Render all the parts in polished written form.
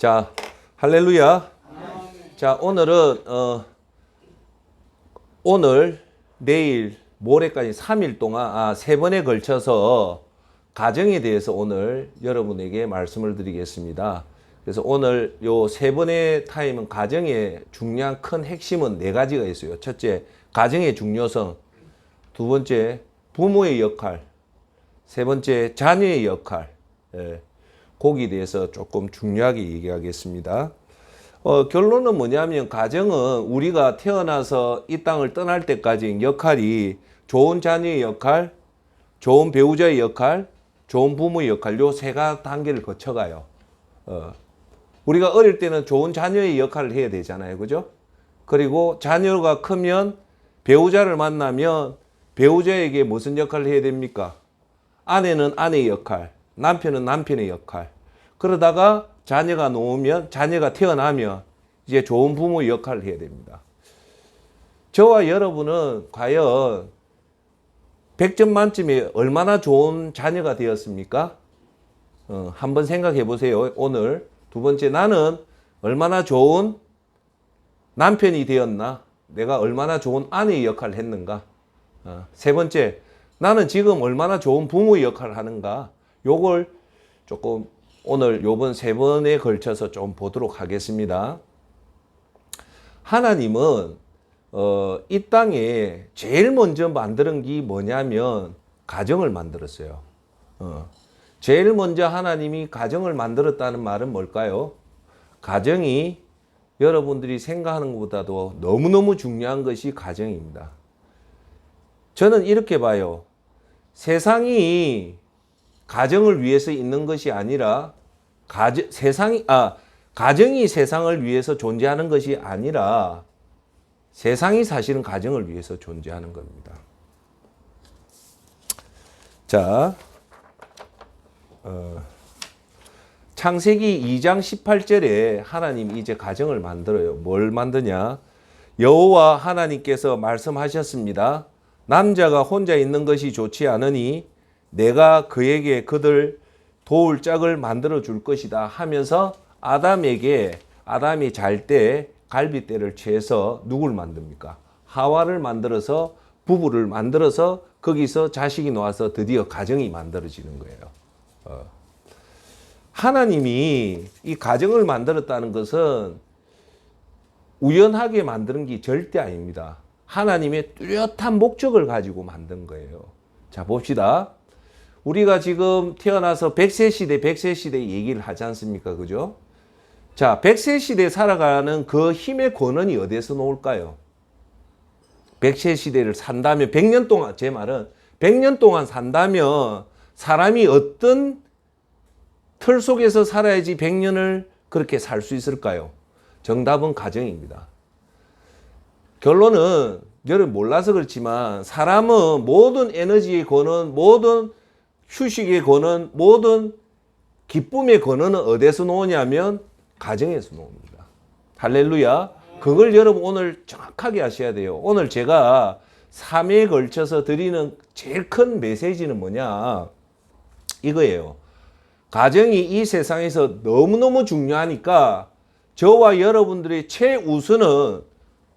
자, 할렐루야. 자, 오늘은 오늘, 내일, 모레까지 3일 동안 3번에 걸쳐서 가정에 대해서 오늘 여러분에게 말씀을 드리겠습니다. 그래서 오늘 요 3번의 타임은 가정의 중요한 큰 핵심은 4가지가 있어요. 첫째, 가정의 중요성. 두 번째, 부모의 역할. 세 번째, 자녀의 역할. 거기에 대해서 조금 중요하게 얘기하겠습니다. 결론은 뭐냐면 가정은 우리가 태어나서 이 땅을 떠날 때까지 역할이 좋은 자녀의 역할, 좋은 배우자의 역할, 좋은 부모의 역할, 요 3단계를 거쳐가요. 우리가 어릴 때는 좋은 자녀의 역할을 해야 되잖아요. 그죠? 그리고 자녀가 크면 배우자를 만나면 배우자에게 무슨 역할을 해야 됩니까? 아내는 아내의 역할, 남편은 남편의 역할. 그러다가 자녀가 놓으면, 자녀가 태어나면 이제 좋은 부모의 역할을 해야 됩니다. 저와 여러분은 과연 100점 만점에 얼마나 좋은 자녀가 되었습니까? 한번 생각해 보세요. 오늘 두 번째, 나는 얼마나 좋은 남편이 되었나? 내가 얼마나 좋은 아내의 역할을 했는가? 세 번째, 나는 지금 얼마나 좋은 부모의 역할을 하는가? 요걸 조금 오늘 요번 3번에 걸쳐서 좀 보도록 하겠습니다. 하나님은 이 땅에 제일 먼저 만드는 게 뭐냐면 가정을 만들었어요. 제일 먼저 하나님이 가정을 만들었다는 말은 뭘까요? 가정이 여러분들이 생각하는 것보다도 너무너무 중요한 것이 가정입니다. 저는 이렇게 봐요. 세상이 가정을 위해서 있는 것이 아니라 가정이 세상을 위해서 존재하는 것이 아니라 세상이 사실은 가정을 위해서 존재하는 겁니다. 자, 창세기 2장 18절에 하나님이 이제 가정을 만들어요. 뭘 만드냐? 여호와 하나님께서 말씀하셨습니다. 남자가 혼자 있는 것이 좋지 않으니 내가 그에게 그들 도울 짝을 만들어 줄 것이다 하면서 아담이 잘 때 갈빗대를 취해서 누굴 만듭니까? 하와를 만들어서 부부를 만들어서 거기서 자식이 나와서 드디어 가정이 만들어지는 거예요. 하나님이 이 가정을 만들었다는 것은 우연하게 만드는 게 절대 아닙니다. 하나님의 뚜렷한 목적을 가지고 만든 거예요. 자, 봅시다. 우리가 지금 태어나서 100세 시대 얘기를 하지 않습니까? 그죠? 자, 100세 시대에 살아가는 그 힘의 근원이 어디에서 나올까요? 100세 시대를 산다면, 100년 동안, 제 말은 100년 동안 산다면 사람이 어떤 틀 속에서 살아야지 100년을 그렇게 살 수 있을까요? 정답은 가정입니다. 결론은 여러분 몰라서 그렇지만 사람은 모든 에너지의 근원, 모든 휴식의 근원, 모든 기쁨의 근원은 어디에서 나오냐면 가정에서 나옵니다. 할렐루야. 그걸 여러분 오늘 정확하게 아셔야 돼요. 오늘 제가 3회에 걸쳐서 드리는 제일 큰 메시지는 뭐냐? 이거예요. 가정이 이 세상에서 너무너무 중요하니까 저와 여러분들의 최우선은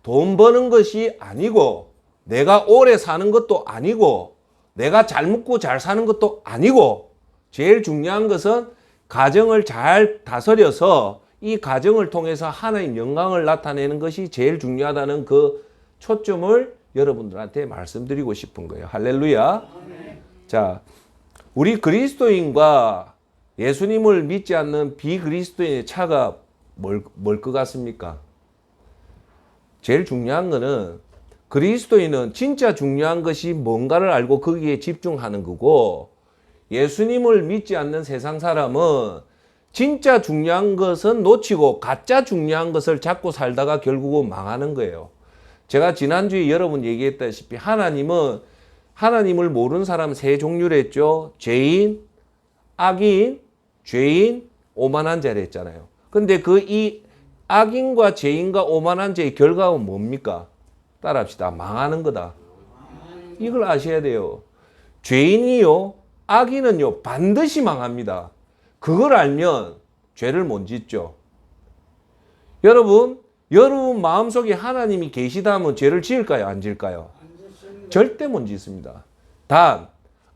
돈 버는 것이 아니고 내가 오래 사는 것도 아니고 내가 잘 먹고 잘 사는 것도 아니고 제일 중요한 것은 가정을 잘 다스려서 이 가정을 통해서 하나님 영광을 나타내는 것이 제일 중요하다는 그 초점을 여러분들한테 말씀드리고 싶은 거예요. 할렐루야. 자, 우리 그리스도인과 예수님을 믿지 않는 비그리스도인의 차가 뭘 것 같습니까? 제일 중요한 거는 그리스도인은 진짜 중요한 것이 뭔가를 알고 거기에 집중하는 거고 예수님을 믿지 않는 세상 사람은 진짜 중요한 것은 놓치고 가짜 중요한 것을 잡고 살다가 결국은 망하는 거예요. 제가 지난주에 여러분 얘기했다시피 하나님을 모르는 사람 3종류를 했죠. 죄인, 악인, 죄인, 오만한 자를 했잖아요. 근데 이 악인과 죄인과 오만한 자의 결과가 뭡니까? 따라합시다. 망하는 거다. 이걸 아셔야 돼요. 죄인이요, 악인은요 반드시 망합니다. 그걸 알면 죄를 못 짓죠. 여러분 마음속에 하나님이 계시다면 죄를 지을까요? 안 지을까요? 절대 못 짓습니다. 단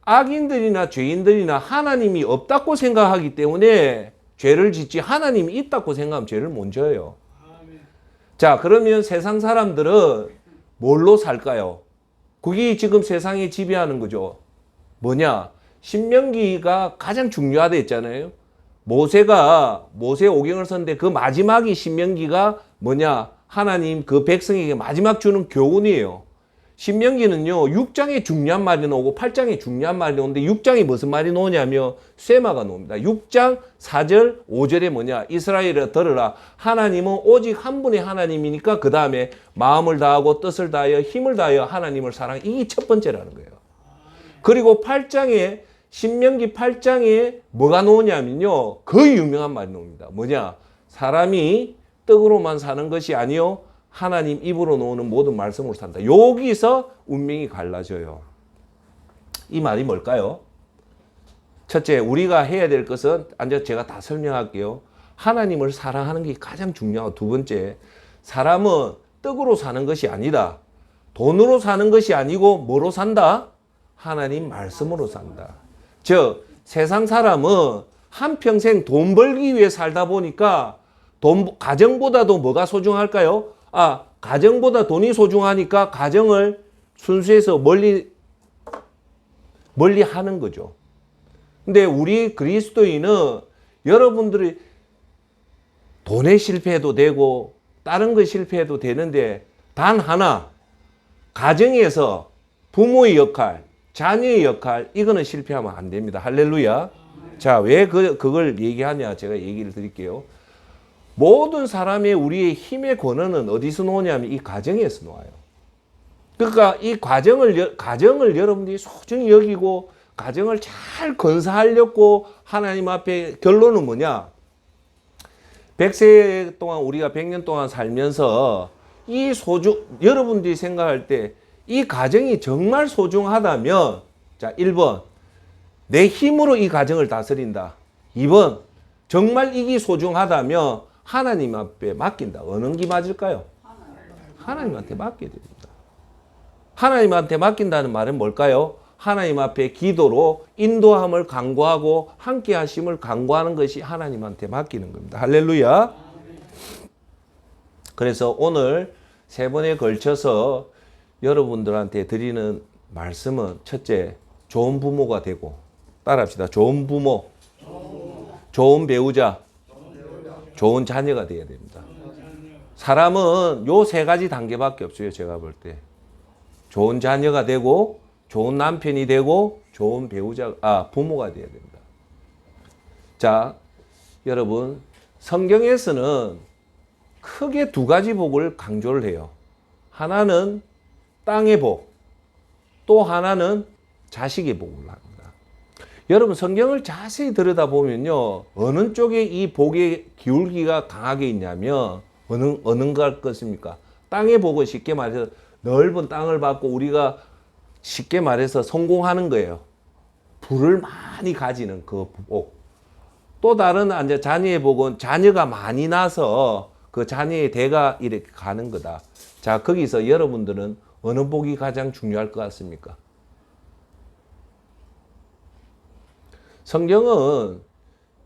악인들이나 죄인들이나 하나님이 없다고 생각하기 때문에 죄를 짓지, 하나님이 있다고 생각하면 죄를 못 져요. 자, 그러면 세상 사람들은 뭘로 살까요? 그게 지금 세상에 지배하는 거죠. 뭐냐? 신명기가 가장 중요하다 했잖아요. 모세 오경을 썼는데 그 마지막이 신명기가 뭐냐? 하나님 그 백성에게 마지막 주는 교훈이에요. 신명기는요, 6장에 중요한 말이 나오고 8장에 중요한 말이 나오는데 6장이 무슨 말이 나오냐면 쇠마가 나옵니다. 6장 4절 5절에 뭐냐? 이스라엘아 들으라. 하나님은 오직 한 분의 하나님이니까 그 다음에 마음을 다하고 뜻을 다하여 힘을 다하여 하나님을 사랑해. 이게 첫 번째라는 거예요. 그리고 8장에 신명기 8장에 뭐가 나오냐면요, 그 유명한 말이 나옵니다. 뭐냐? 사람이 떡으로만 사는 것이 아니요 하나님 입으로 나오는 모든 말씀으로 산다. 여기서 운명이 갈라져요. 이 말이 뭘까요? 첫째, 우리가 해야 될 것은 제가 다 설명할게요. 하나님을 사랑하는 게 가장 중요하고, 두 번째, 사람은 떡으로 사는 것이 아니다. 돈으로 사는 것이 아니고 뭐로 산다? 하나님 말씀으로 산다. 즉 세상 사람은 한평생 돈 벌기 위해 살다 보니까 가정보다도 뭐가 소중할까요? 가정보다 돈이 소중하니까 가정을 순수해서 멀리 하는 거죠. 근데 우리 그리스도인은 여러분들이 돈에 실패해도 되고 다른 거 실패해도 되는데 단 하나, 가정에서 부모의 역할, 자녀의 역할, 이거는 실패하면 안 됩니다. 할렐루야. 자, 왜 그걸 얘기하냐? 제가 얘기를 드릴게요. 모든 사람의 우리의 힘의 권한은 어디서 나오냐면 이 가정에서 나와요. 그러니까 이 가정을 여러분들이 소중히 여기고 가정을 잘 건사하려고 하나님 앞에, 결론은 뭐냐? 100세 동안 우리가 100년 동안 살면서 여러분들이 생각할 때 이 가정이 정말 소중하다면, 자, 1번, 내 힘으로 이 가정을 다스린다. 2번, 정말 이게 소중하다면 하나님 앞에 맡긴다. 어느 게 맞을까요? 하나님한테 맡겨야 됩니다. 하나님한테 맡긴다는 말은 뭘까요? 하나님 앞에 기도로 인도함을 간구하고 함께 하심을 간구하는 것이 하나님한테 맡기는 겁니다. 할렐루야. 그래서 오늘 세 번에 걸쳐서 여러분들한테 드리는 말씀은, 첫째, 좋은 부모가 되고, 따라합시다. 좋은 부모, 좋은 배우자, 좋은 자녀가 되어야 됩니다. 사람은 요 세 가지 단계밖에 없어요. 제가 볼 때. 좋은 자녀가 되고, 좋은 남편이 되고, 좋은 부모가 되어야 됩니다. 자, 여러분, 성경에서는 크게 두 가지 복을 강조를 해요. 하나는 땅의 복, 또 하나는 자식의 복을 합니다. 여러분, 성경을 자세히 들여다보면요, 어느 쪽에 이 복의 기울기가 강하게 있냐면 어느 것입니까? 땅의 복은 쉽게 말해서 넓은 땅을 받고 우리가 쉽게 말해서 성공하는 거예요. 부를 많이 가지는 그 복. 또 다른 자녀의 복은 자녀가 많이 나서 그 자녀의 대가 이렇게 가는 거다. 자, 거기서 여러분들은 어느 복이 가장 중요할 것 같습니까? 성경은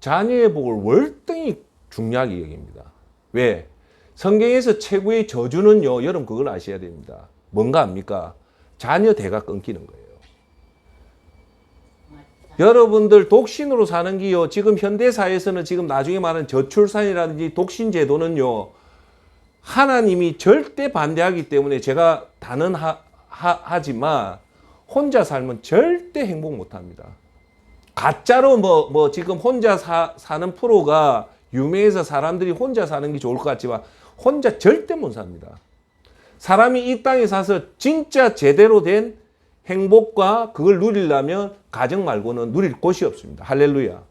자녀의 복을 월등히 중요하게 여깁니다. 왜? 성경에서 최고의 저주는요, 여러분 그걸 아셔야 됩니다. 뭔가 압니까? 자녀 대가 끊기는 거예요. 여러분들 독신으로 사는 게요, 지금 현대사회에서는 지금 나중에 말하는 저출산이라든지 독신 제도는요, 하나님이 절대 반대하기 때문에 제가 단언하지만 혼자 살면 절대 행복 못합니다. 가짜로 지금 혼자 사는 프로가 유명해서 사람들이 혼자 사는 게 좋을 것 같지만 혼자 절대 못 삽니다. 사람이 이 땅에 사서 진짜 제대로 된 행복과 그걸 누리려면 가정 말고는 누릴 곳이 없습니다. 할렐루야.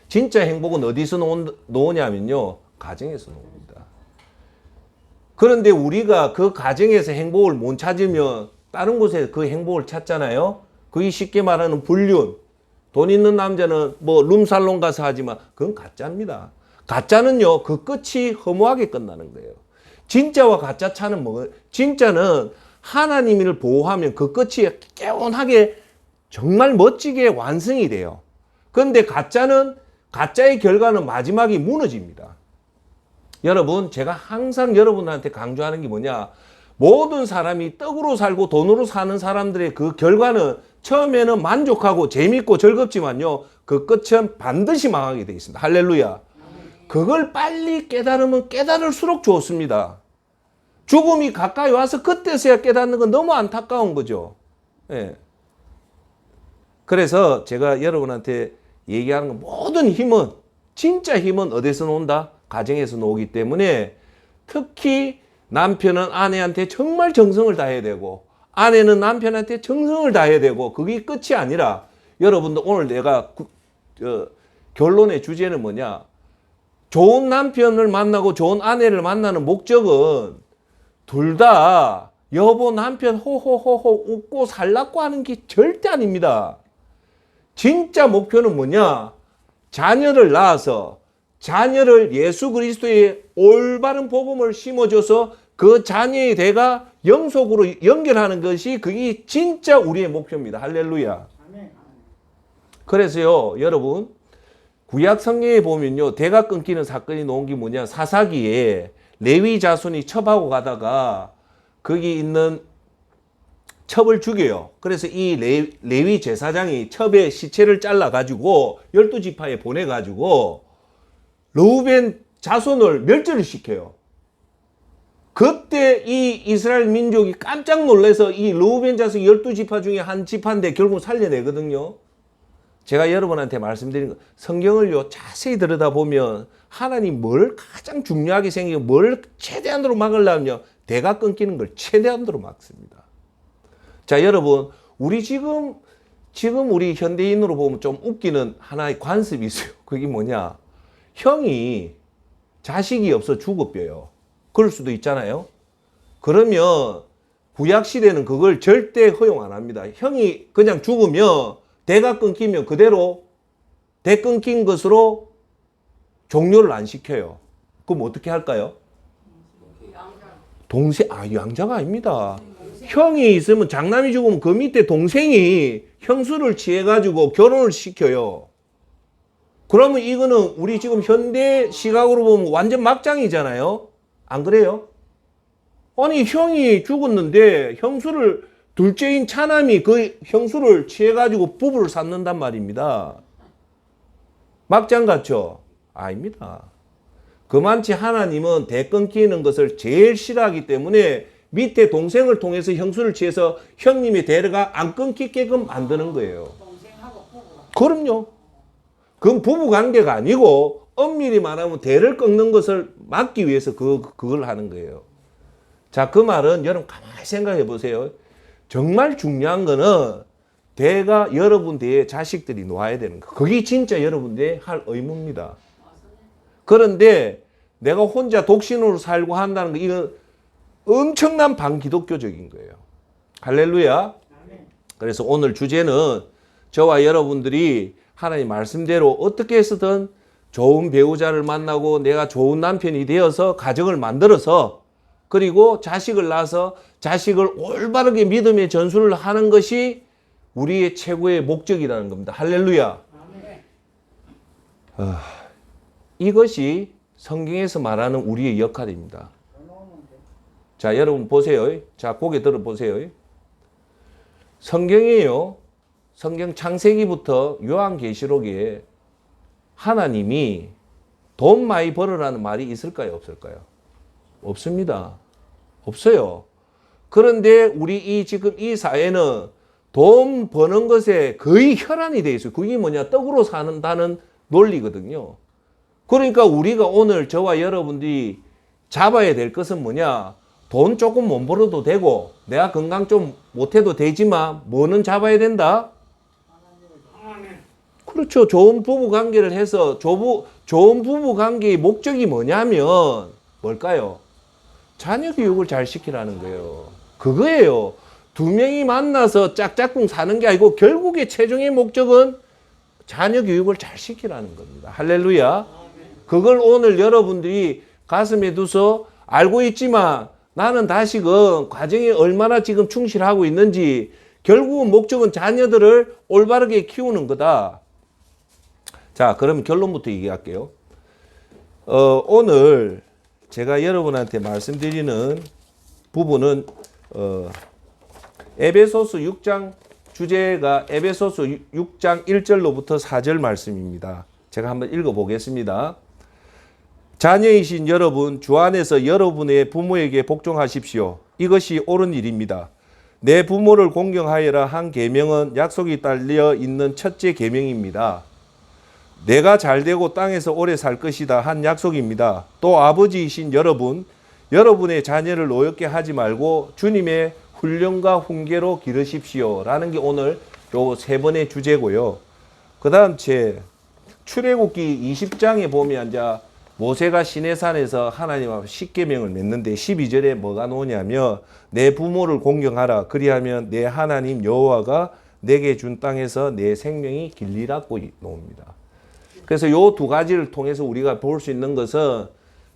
진짜 행복은 어디서 나오냐면요, 가정에서 나옵니다. 그런데 우리가 그 가정에서 행복을 못 찾으면 다른 곳에 그 행복을 찾잖아요. 그게 쉽게 말하는 불륜. 돈 있는 남자는 룸살롱 가서 하지만 그건 가짜입니다. 가짜는요, 그 끝이 허무하게 끝나는 거예요. 진짜와 가짜 차는 진짜는 하나님을 보호하면 그 끝이 개운하게 정말 멋지게 완성이 돼요. 그런데 가짜의 결과는 마지막에 무너집니다. 여러분, 제가 항상 여러분한테 강조하는 게 뭐냐? 모든 사람이 떡으로 살고 돈으로 사는 사람들의 그 결과는 처음에는 만족하고 재밌고 즐겁지만요, 그 끝은 반드시 망하게 되어 있습니다. 할렐루야. 그걸 빨리 깨달으면 깨달을수록 좋습니다. 죽음이 가까이 와서 그때서야 깨닫는 건 너무 안타까운 거죠. 예. 그래서 제가 여러분한테 얘기하는 건 모든 힘은, 진짜 힘은 어디서 나온다? 가정에서 나오기 때문에 특히 남편은 아내한테 정말 정성을 다해야 되고 아내는 남편한테 정성을 다해야 되고 그게 끝이 아니라 여러분들 오늘 내가 결론의 주제는 뭐냐? 좋은 남편을 만나고 좋은 아내를 만나는 목적은 둘 다 여보 남편 호호호호 웃고 살라고 하는 게 절대 아닙니다. 진짜 목표는 뭐냐? 자녀를 낳아서 자녀를 예수 그리스도의 올바른 복음을 심어줘서 그 자녀의 대가 영속으로 연결하는 것이 그게 진짜 우리의 목표입니다. 할렐루야. 그래서요, 여러분, 구약 성경에 보면요, 대가 끊기는 사건이 나온 게 뭐냐? 사사기에 레위 자손이 첩하고 가다가 거기 있는 첩을 죽여요. 그래서 이 레위 제사장이 첩의 시체를 잘라가지고 12지파에 보내가지고 르우벤 자손을 멸절을 시켜요. 그때 이 이스라엘 민족이 깜짝 놀라서 이 르우벤 자손 12지파 중에 한 지파인데 결국 살려내거든요. 제가 여러분한테 말씀드린 거, 성경을요 자세히 들여다보면 하나님 뭘 가장 중요하게 생기고 뭘 최대한으로 막으려면요, 대가 끊기는 걸 최대한으로 막습니다. 자, 여러분, 우리 지금 우리 현대인으로 보면 좀 웃기는 하나의 관습이 있어요. 그게 뭐냐? 형이 자식이 없어 죽어뼈요. 그럴 수도 있잖아요. 그러면 구약시대는 그걸 절대 허용 안 합니다. 형이 그냥 죽으면 대가 끊기면 그대로 대 끊긴 것으로 종료를 안 시켜요. 그럼 어떻게 할까요? 양자가 아닙니다. 형이 있으면 장남이 죽으면 그 밑에 동생이 형수를 취해가지고 결혼을 시켜요. 그러면 이거는 우리 지금 현대 시각으로 보면 완전 막장이잖아요. 안 그래요? 아니, 형이 죽었는데 형수를, 둘째인 차남이 그 형수를 취해가지고 부부를 쌓는단 말입니다. 막장 같죠? 아닙니다. 그만치 하나님은 대 끊기는 것을 제일 싫어하기 때문에 밑에 동생을 통해서 형수를 취해서 형님의 대가 안 끊기게끔 만드는 거예요. 그럼요. 그건 부부 관계가 아니고 엄밀히 말하면 대를 끊는 것을 막기 위해서 그걸 하는 거예요. 자, 그 말은 여러분 가만히 생각해 보세요. 정말 중요한 거는 대가 여러분 대에 자식들이 놓아야 되는 거. 그게 진짜 여러분 대에 할 의무입니다. 그런데 내가 혼자 독신으로 살고 한다는 거, 이건 엄청난 반기독교적인 거예요. 할렐루야. 그래서 오늘 주제는 저와 여러분들이 하나님 말씀대로 어떻게 해서든 좋은 배우자를 만나고 내가 좋은 남편이 되어서 가정을 만들어서 그리고 자식을 낳아서 자식을 올바르게 믿음의 전수를 하는 것이 우리의 최고의 목적이라는 겁니다. 할렐루야. 이것이 성경에서 말하는 우리의 역할입니다. 자, 여러분 보세요. 자, 고개 들어 보세요. 성경이에요. 성경 창세기부터 요한계시록에 하나님이 돈 많이 벌으라는 말이 있을까요? 없을까요? 없습니다. 없어요. 그런데 우리 지금 이 사회는 돈 버는 것에 거의 혈안이 되어 있어요. 그게 뭐냐? 떡으로 산다는 논리거든요. 그러니까 우리가 오늘 저와 여러분들이 잡아야 될 것은 뭐냐? 돈 조금 못 벌어도 되고 내가 건강 좀 못해도 되지만 뭐는 잡아야 된다? 그렇죠. 좋은 부부 관계를 해서 좋은 부부 관계의 목적이 뭐냐면 뭘까요? 자녀 교육을 잘 시키라는 거예요. 그거예요. 두 명이 만나서 짝짝꿍 사는 게 아니고 결국의 최종의 목적은 자녀 교육을 잘 시키라는 겁니다. 할렐루야. 그걸 오늘 여러분들이 가슴에 두서 알고 있지만 나는 다시금 과정에 얼마나 지금 충실하고 있는지 결국은 목적은 자녀들을 올바르게 키우는 거다. 자, 그럼 결론부터 얘기할게요. 오늘 제가 여러분한테 말씀드리는 부분은 에베소서 6장 주제가 에베소서 6장 1절로부터 4절 말씀입니다. 제가 한번 읽어보겠습니다. 자녀이신 여러분, 주 안에서 여러분의 부모에게 복종하십시오. 이것이 옳은 일입니다. 내 부모를 공경하여라 한 계명은 약속이 딸려 있는 첫째 계명입니다. 내가 잘되고 땅에서 오래 살 것이다 한 약속입니다. 또 아버지이신 여러분, 여러분의 자녀를 노엽게 하지 말고 주님의 훈련과 훈계로 기르십시오. 라는 게 오늘 요 세 번의 주제고요. 그 다음 제 출애굽기 20장에 보면 이제 모세가 시내산에서 하나님 앞에 십계명을 맺는데 12절에 뭐가 나오냐면 내 부모를 공경하라. 그리하면 내 하나님 여호와가 내게 준 땅에서 내 생명이 길리라고 나옵니다. 그래서 요 두 가지를 통해서 우리가 볼 수 있는 것은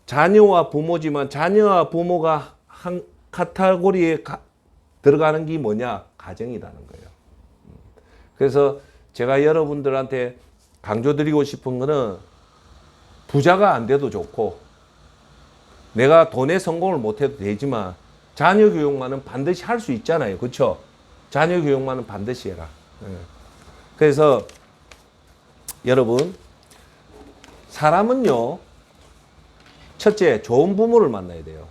자녀와 부모지만 자녀와 부모가 한 카테고리에 들어가는 게 뭐냐? 가정이라는 거예요. 그래서 제가 여러분들한테 강조드리고 싶은 거는 부자가 안 돼도 좋고 내가 돈에 성공을 못해도 되지만 자녀 교육만은 반드시 할 수 있잖아요. 그렇죠? 자녀 교육만은 반드시 해라. 그래서 여러분 사람은요 첫째 좋은 부모를 만나야 돼요.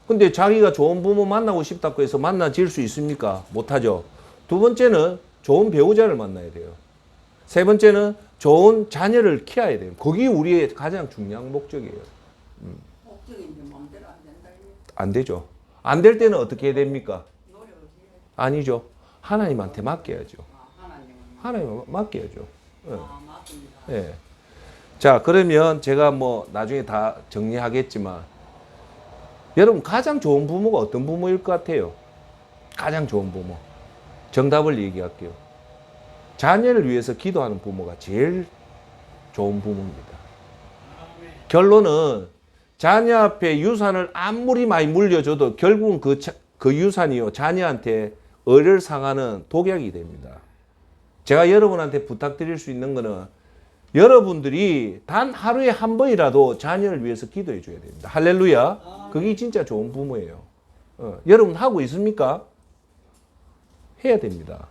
근데 자기가 좋은 부모 만나고 싶다고 해서 만나질 수 있습니까? 못하죠. 두 번째는 좋은 배우자를 만나야 돼요. 세 번째는 좋은 자녀를 키워야 돼요. 그게 우리의 가장 중요한 목적이에요. 목적인데 마음대로 안 된다. 안 되죠. 안 될 때는 어떻게 해야 됩니까? 아니죠. 하나님한테 맡겨야죠. 하나님 맡겨야죠. 맞습니다. 예. 자, 그러면 제가 뭐 나중에 다 정리하겠지만 여러분 가장 좋은 부모가 어떤 부모일 것 같아요? 가장 좋은 부모. 정답을 얘기할게요. 자녀를 위해서 기도하는 부모가 제일 좋은 부모입니다. 결론은 자녀 앞에 유산을 아무리 많이 물려줘도 결국은 그 유산이요 자녀한테 의를 상하는 독약이 됩니다. 제가 여러분한테 부탁드릴 수 있는 거는 여러분들이 단 하루에 한 번이라도 자녀를 위해서 기도해 줘야 됩니다. 할렐루야. 그게 진짜 좋은 부모예요. 여러분 하고 있습니까? 해야 됩니다.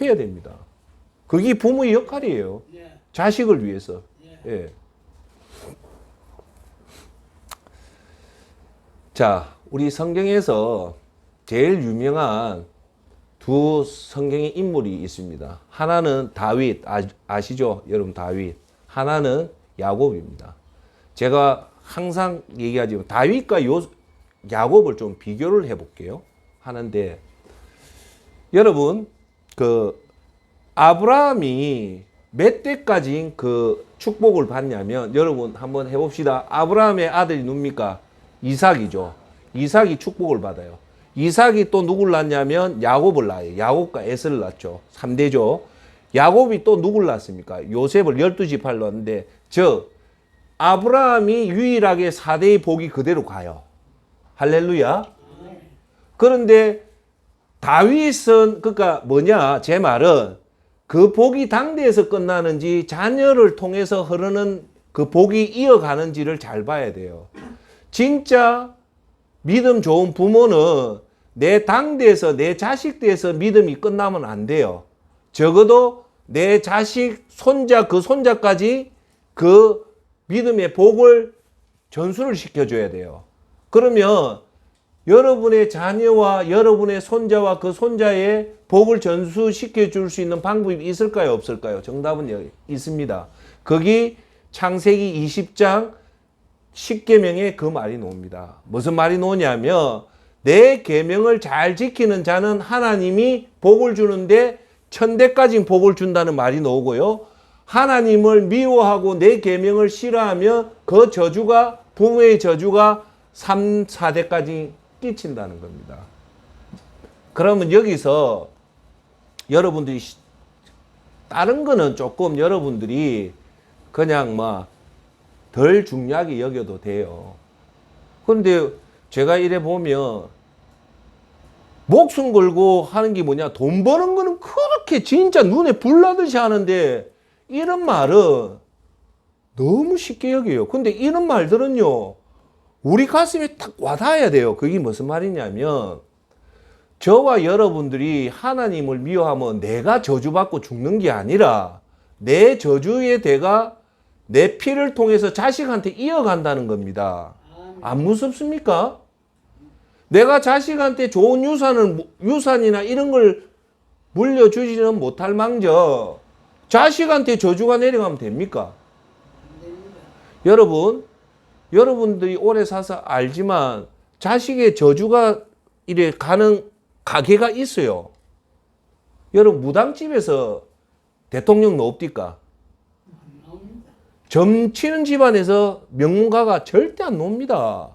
해야 됩니다. 그게 부모의 역할이에요. 자식을 위해서. 예. 자, 우리 성경에서 제일 유명한 두 성경의 인물이 있습니다. 하나는 다윗, 아시죠? 여러분 다윗. 하나는 야곱입니다. 제가 항상 얘기하지만 다윗과 야곱을 좀 비교를 해볼게요. 하는데 여러분 그 아브라함이 몇 대까지 그 축복을 받냐면 여러분 한번 해봅시다. 아브라함의 아들이 누굽니까? 이삭이죠. 이삭이 축복을 받아요. 이삭이 또 누굴 낳냐면 야곱을 낳아요. 야곱과 에서를 낳죠. 3대죠. 야곱이 또 누굴 낳습니까? 요셉을 12지파를 낳았는데 즉 아브라함이 유일하게 4대의 복이 그대로 가요. 할렐루야. 그런데 다윗은 그러니까 뭐냐 제 말은 그 복이 당대에서 끝나는지 자녀를 통해서 흐르는 그 복이 이어가는지를 잘 봐야 돼요. 진짜 믿음 좋은 부모는 내 당대에서 내 자식대에서 믿음이 끝나면 안 돼요. 적어도 내 자식 손자 그 손자까지 그 믿음의 복을 전수를 시켜줘야 돼요. 그러면 여러분의 자녀와 여러분의 손자와 그 손자의 복을 전수시켜 줄 수 있는 방법이 있을까요? 없을까요? 정답은 여기 있습니다. 거기 창세기 20장 10계명에 그 말이 나옵니다. 무슨 말이 나오냐면 내 계명을 잘 지키는 자는 하나님이 복을 주는데 1000대까지 복을 준다는 말이 나오고요. 하나님을 미워하고 내 계명을 싫어하면 그 저주가 부모의 저주가 3, 4대까지 끼친다는 겁니다. 그러면 여기서 여러분들이 다른 거는 조금 여러분들이 그냥 뭐 덜 중요하게 여겨도 돼요. 그런데 제가 이래 보면 목숨 걸고 하는 게 뭐냐? 돈 버는 거는 그렇게 진짜 눈에 불나듯이 하는데 이런 말은 너무 쉽게 여겨요. 근데 이런 말들은요, 우리 가슴에 딱 와닿아야 돼요. 그게 무슨 말이냐면, 저와 여러분들이 하나님을 미워하면 내가 저주받고 죽는 게 아니라 내 저주의 대가 내 피를 통해서 자식한테 이어간다는 겁니다. 안 무섭습니까? 내가 자식한테 좋은 유산이나 이런 걸 물려주지는 못할 망정 자식한테 저주가 내려가면 됩니까? 여러분들이 오래 사서 알지만 자식의 저주가 이래 가는 가게가 있어요. 여러분 무당집에서 대통령 나옵니까? 점치는 집안에서 명문가가 절대 안 나옵니다.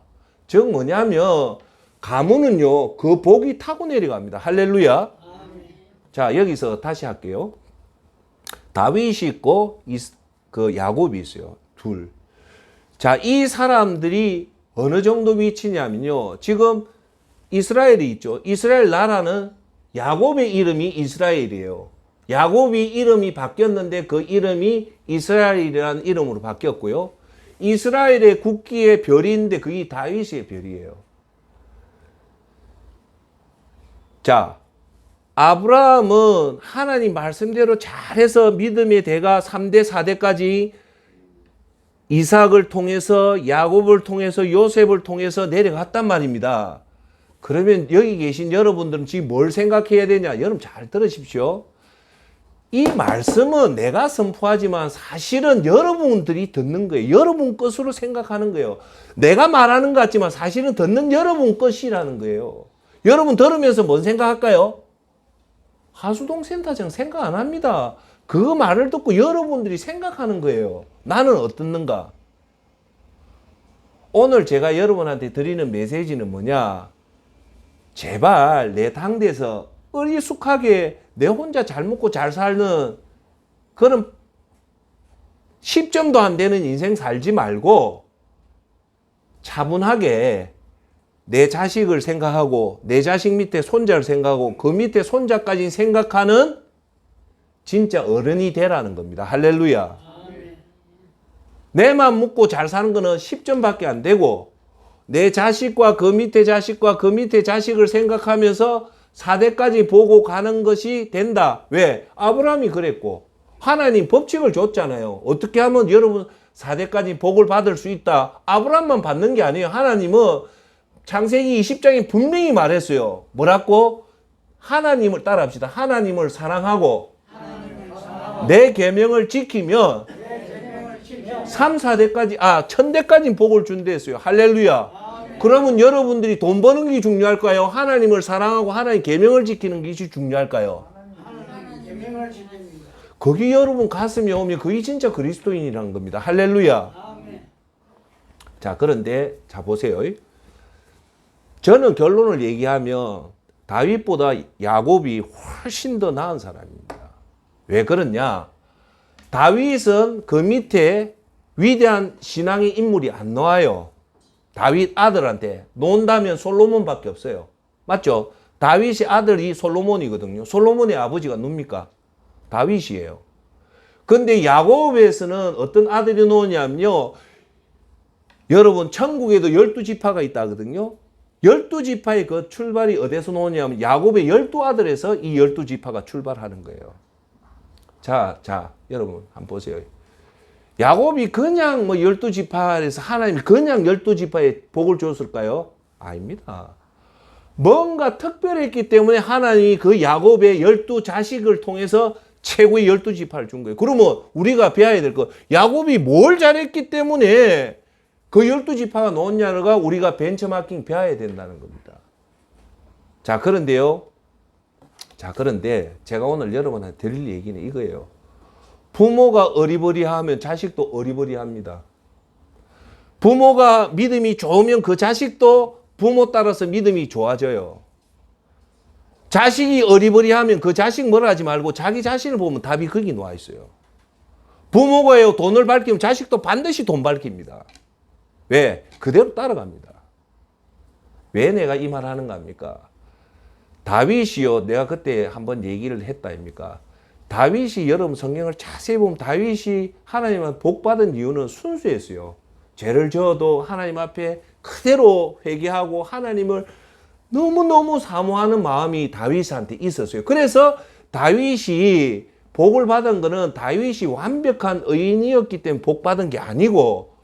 즉 뭐냐면 가문은요 그 복이 타고 내려갑니다. 할렐루야. 자 여기서 다시 할게요. 다윗이 있고 그 야곱이 있어요. 둘. 자, 이 사람들이 어느 정도 위치냐면요. 지금 이스라엘이 있죠. 이스라엘 나라는 야곱의 이름이 이스라엘이에요. 야곱이 이름이 바뀌었는데 그 이름이 이스라엘이라는 이름으로 바뀌었고요. 이스라엘의 국기의 별인데 그게 다윗의 별이에요. 자, 아브라함은 하나님 말씀대로 잘해서 믿음의 대가 3대, 4대까지 이삭을 통해서 야곱을 통해서 요셉을 통해서 내려갔단 말입니다. 그러면 여기 계신 여러분들은 지금 뭘 생각해야 되냐? 여러분 잘 들으십시오. 이 말씀은 내가 선포하지만 사실은 여러분들이 듣는 거예요. 여러분 것으로 생각하는 거예요. 내가 말하는 것 같지만 사실은 듣는 여러분 것이라는 거예요. 여러분 들으면서 뭔 생각할까요? 하수동 센터장 생각 안 합니다. 그 말을 듣고 여러분들이 생각하는 거예요. 나는 어떻는가? 오늘 제가 여러분한테 드리는 메시지는 뭐냐? 제발 내 당대에서 어리숙하게 내 혼자 잘 먹고 잘 사는 그런 10점도 안 되는 인생 살지 말고 차분하게 내 자식을 생각하고 내 자식 밑에 손자를 생각하고 그 밑에 손자까지 생각하는 진짜 어른이 되라는 겁니다. 할렐루야. 내만 묻고 잘 사는 거는 10점밖에 안 되고 내 자식과 그 밑에 자식과 그 밑에 자식을 생각하면서 4대까지 보고 가는 것이 된다. 왜? 아브라함이 그랬고 하나님 법칙을 줬잖아요. 어떻게 하면 여러분 4대까지 복을 받을 수 있다. 아브라함만 받는 게 아니에요. 하나님은 창세기 20장에 분명히 말했어요. 뭐라고? 하나님을 따라합시다. 하나님을 사랑하고 내 계명을 지키면 3, 4대까지 1000대까지 복을 준다 했어요. 할렐루야. 그러면 여러분들이 돈 버는 게 중요할까요? 하나님을 사랑하고 하나님 계명을 지키는 것이 중요할까요? 거기 여러분 가슴이 오면 그게 진짜 그리스도인이라는 겁니다. 할렐루야. 자, 그런데 자 보세요. 저는 결론을 얘기하면 다윗보다 야곱이 훨씬 더 나은 사람입니다. 왜 그러냐? 다윗은 그 밑에 위대한 신앙의 인물이 안 나와요. 다윗 아들한테 논다면 솔로몬밖에 없어요. 맞죠? 다윗의 아들이 솔로몬이거든요. 솔로몬의 아버지가 누굽니까? 다윗이에요. 근데 야곱에서는 어떤 아들이 나오냐면요. 여러분 천국에도 12지파가 있다거든요. 12지파의 그 출발이 어디서 나오냐면 야곱의 12아들에서 이 12지파가 출발하는 거예요. 자, 여러분 한번 보세요. 야곱이 그냥 12지파에서 하나님이 그냥 12지파에 복을 줬을까요? 아닙니다. 뭔가 특별했기 때문에 하나님이 그 야곱의 12자식을 통해서 최고의 12지파를 준 거예요. 그러면 우리가 배워야 될 거, 야곱이 뭘 잘했기 때문에 그 12지파가 나왔냐가 우리가 벤처마킹 배워야 된다는 겁니다. 자, 그런데 제가 오늘 여러분한테 드릴 얘기는 이거예요. 부모가 어리버리하면 자식도 어리버리합니다. 부모가 믿음이 좋으면 그 자식도 부모 따라서 믿음이 좋아져요. 자식이 어리버리하면 그 자식 뭐라 하지 말고 자기 자신을 보면 답이 거기 나와 있어요. 부모가 돈을 밝히면 자식도 반드시 돈 밝힙니다. 왜? 그대로 따라갑니다. 왜 내가 이 말 하는가 합니까? 다윗이요, 내가 그때 한번 얘기를 했다 아닙니까? 다윗이 여러분 성경을 자세히 보면 다윗이 하나님한테 복 받은 이유는 순수했어요. 죄를 지어도 하나님 앞에 그대로 회개하고 하나님을 너무너무 사모하는 마음이 다윗한테 있었어요. 그래서 다윗이 복을 받은 거는 다윗이 완벽한 의인이었기 때문에 복 받은 게 아니고,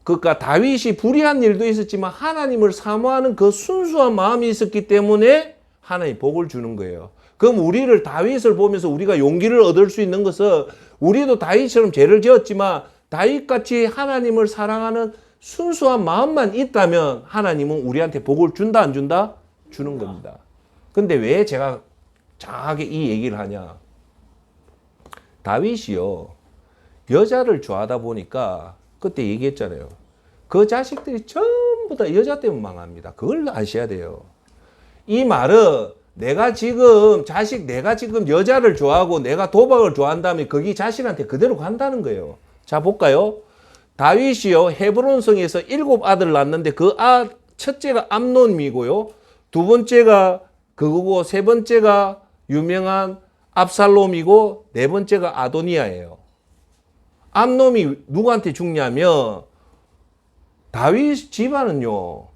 그러니까 다윗이 불의한 일도 있었지만 하나님을 사모하는 그 순수한 마음이 있었기 때문에 하나님이 복을 주는 거예요. 그럼 우리를 다윗을 보면서 우리가 용기를 얻을 수 있는 것은, 우리도 다윗처럼 죄를 지었지만 다윗같이 하나님을 사랑하는 순수한 마음만 있다면 하나님은 우리한테 복을 준다 안 준다? 주는 겁니다. 근데 왜 제가 장하게 이 얘기를 하냐? 다윗이요, 여자를 좋아하다 보니까 그때 얘기했잖아요. 그 자식들이 전부 다 여자 때문에 망합니다. 그걸 아셔야 돼요. 이 말은 내가 지금 여자를 좋아하고 내가 도박을 좋아한다면 거기 자신한테 그대로 간다는 거예요. 자, 볼까요? 다윗이요, 헤브론 성에서 7 아들을 낳았는데 첫째가 암논이고요. 두 번째가 그거고, 세 번째가 유명한 압살롬이고, 네 번째가 아도니아예요. 암논이 누구한테 죽냐면, 다윗 집안은요,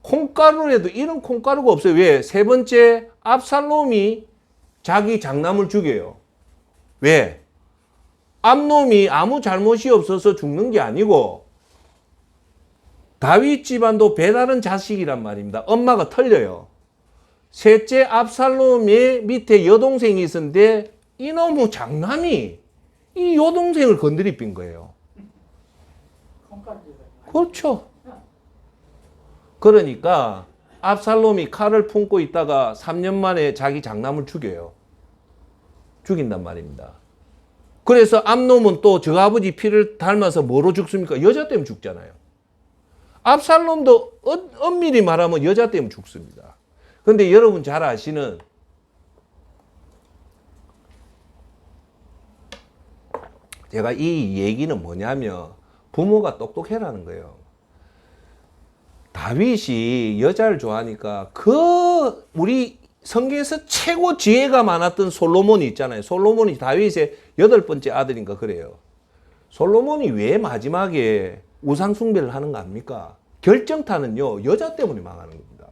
콩가루라도 이런 콩가루가 없어요. 왜? 세 번째 압살롬이 자기 장남을 죽여요. 왜? 암놈이 아무 잘못이 없어서 죽는 게 아니고 다윗 집안도 배다른 자식이란 말입니다. 엄마가 틀려요. 셋째 압살롬의 밑에 여동생이 있었는데 이놈의 장남이 이 여동생을 건드리핀 거예요. 그렇죠. 그러니까 압살롬이 칼을 품고 있다가 3년 만에 자기 장남을 죽여요. 죽인단 말입니다. 그래서 암놈은 또 저 아버지 피를 닮아서 뭐로 죽습니까? 여자 때문에 죽잖아요. 압살롬도 엄밀히 말하면 여자 때문에 죽습니다. 그런데 여러분 잘 아시는, 제가 이 얘기는 뭐냐면 부모가 똑똑해라는 거예요. 다윗이 여자를 좋아하니까 우리 성경에서 최고 지혜가 많았던 솔로몬이 있잖아요. 솔로몬이 다윗의 8번째 아들인가 그래요. 솔로몬이 왜 마지막에 우상 숭배를 하는 거 아닙니까? 결정타는요, 여자 때문에 망하는 겁니다.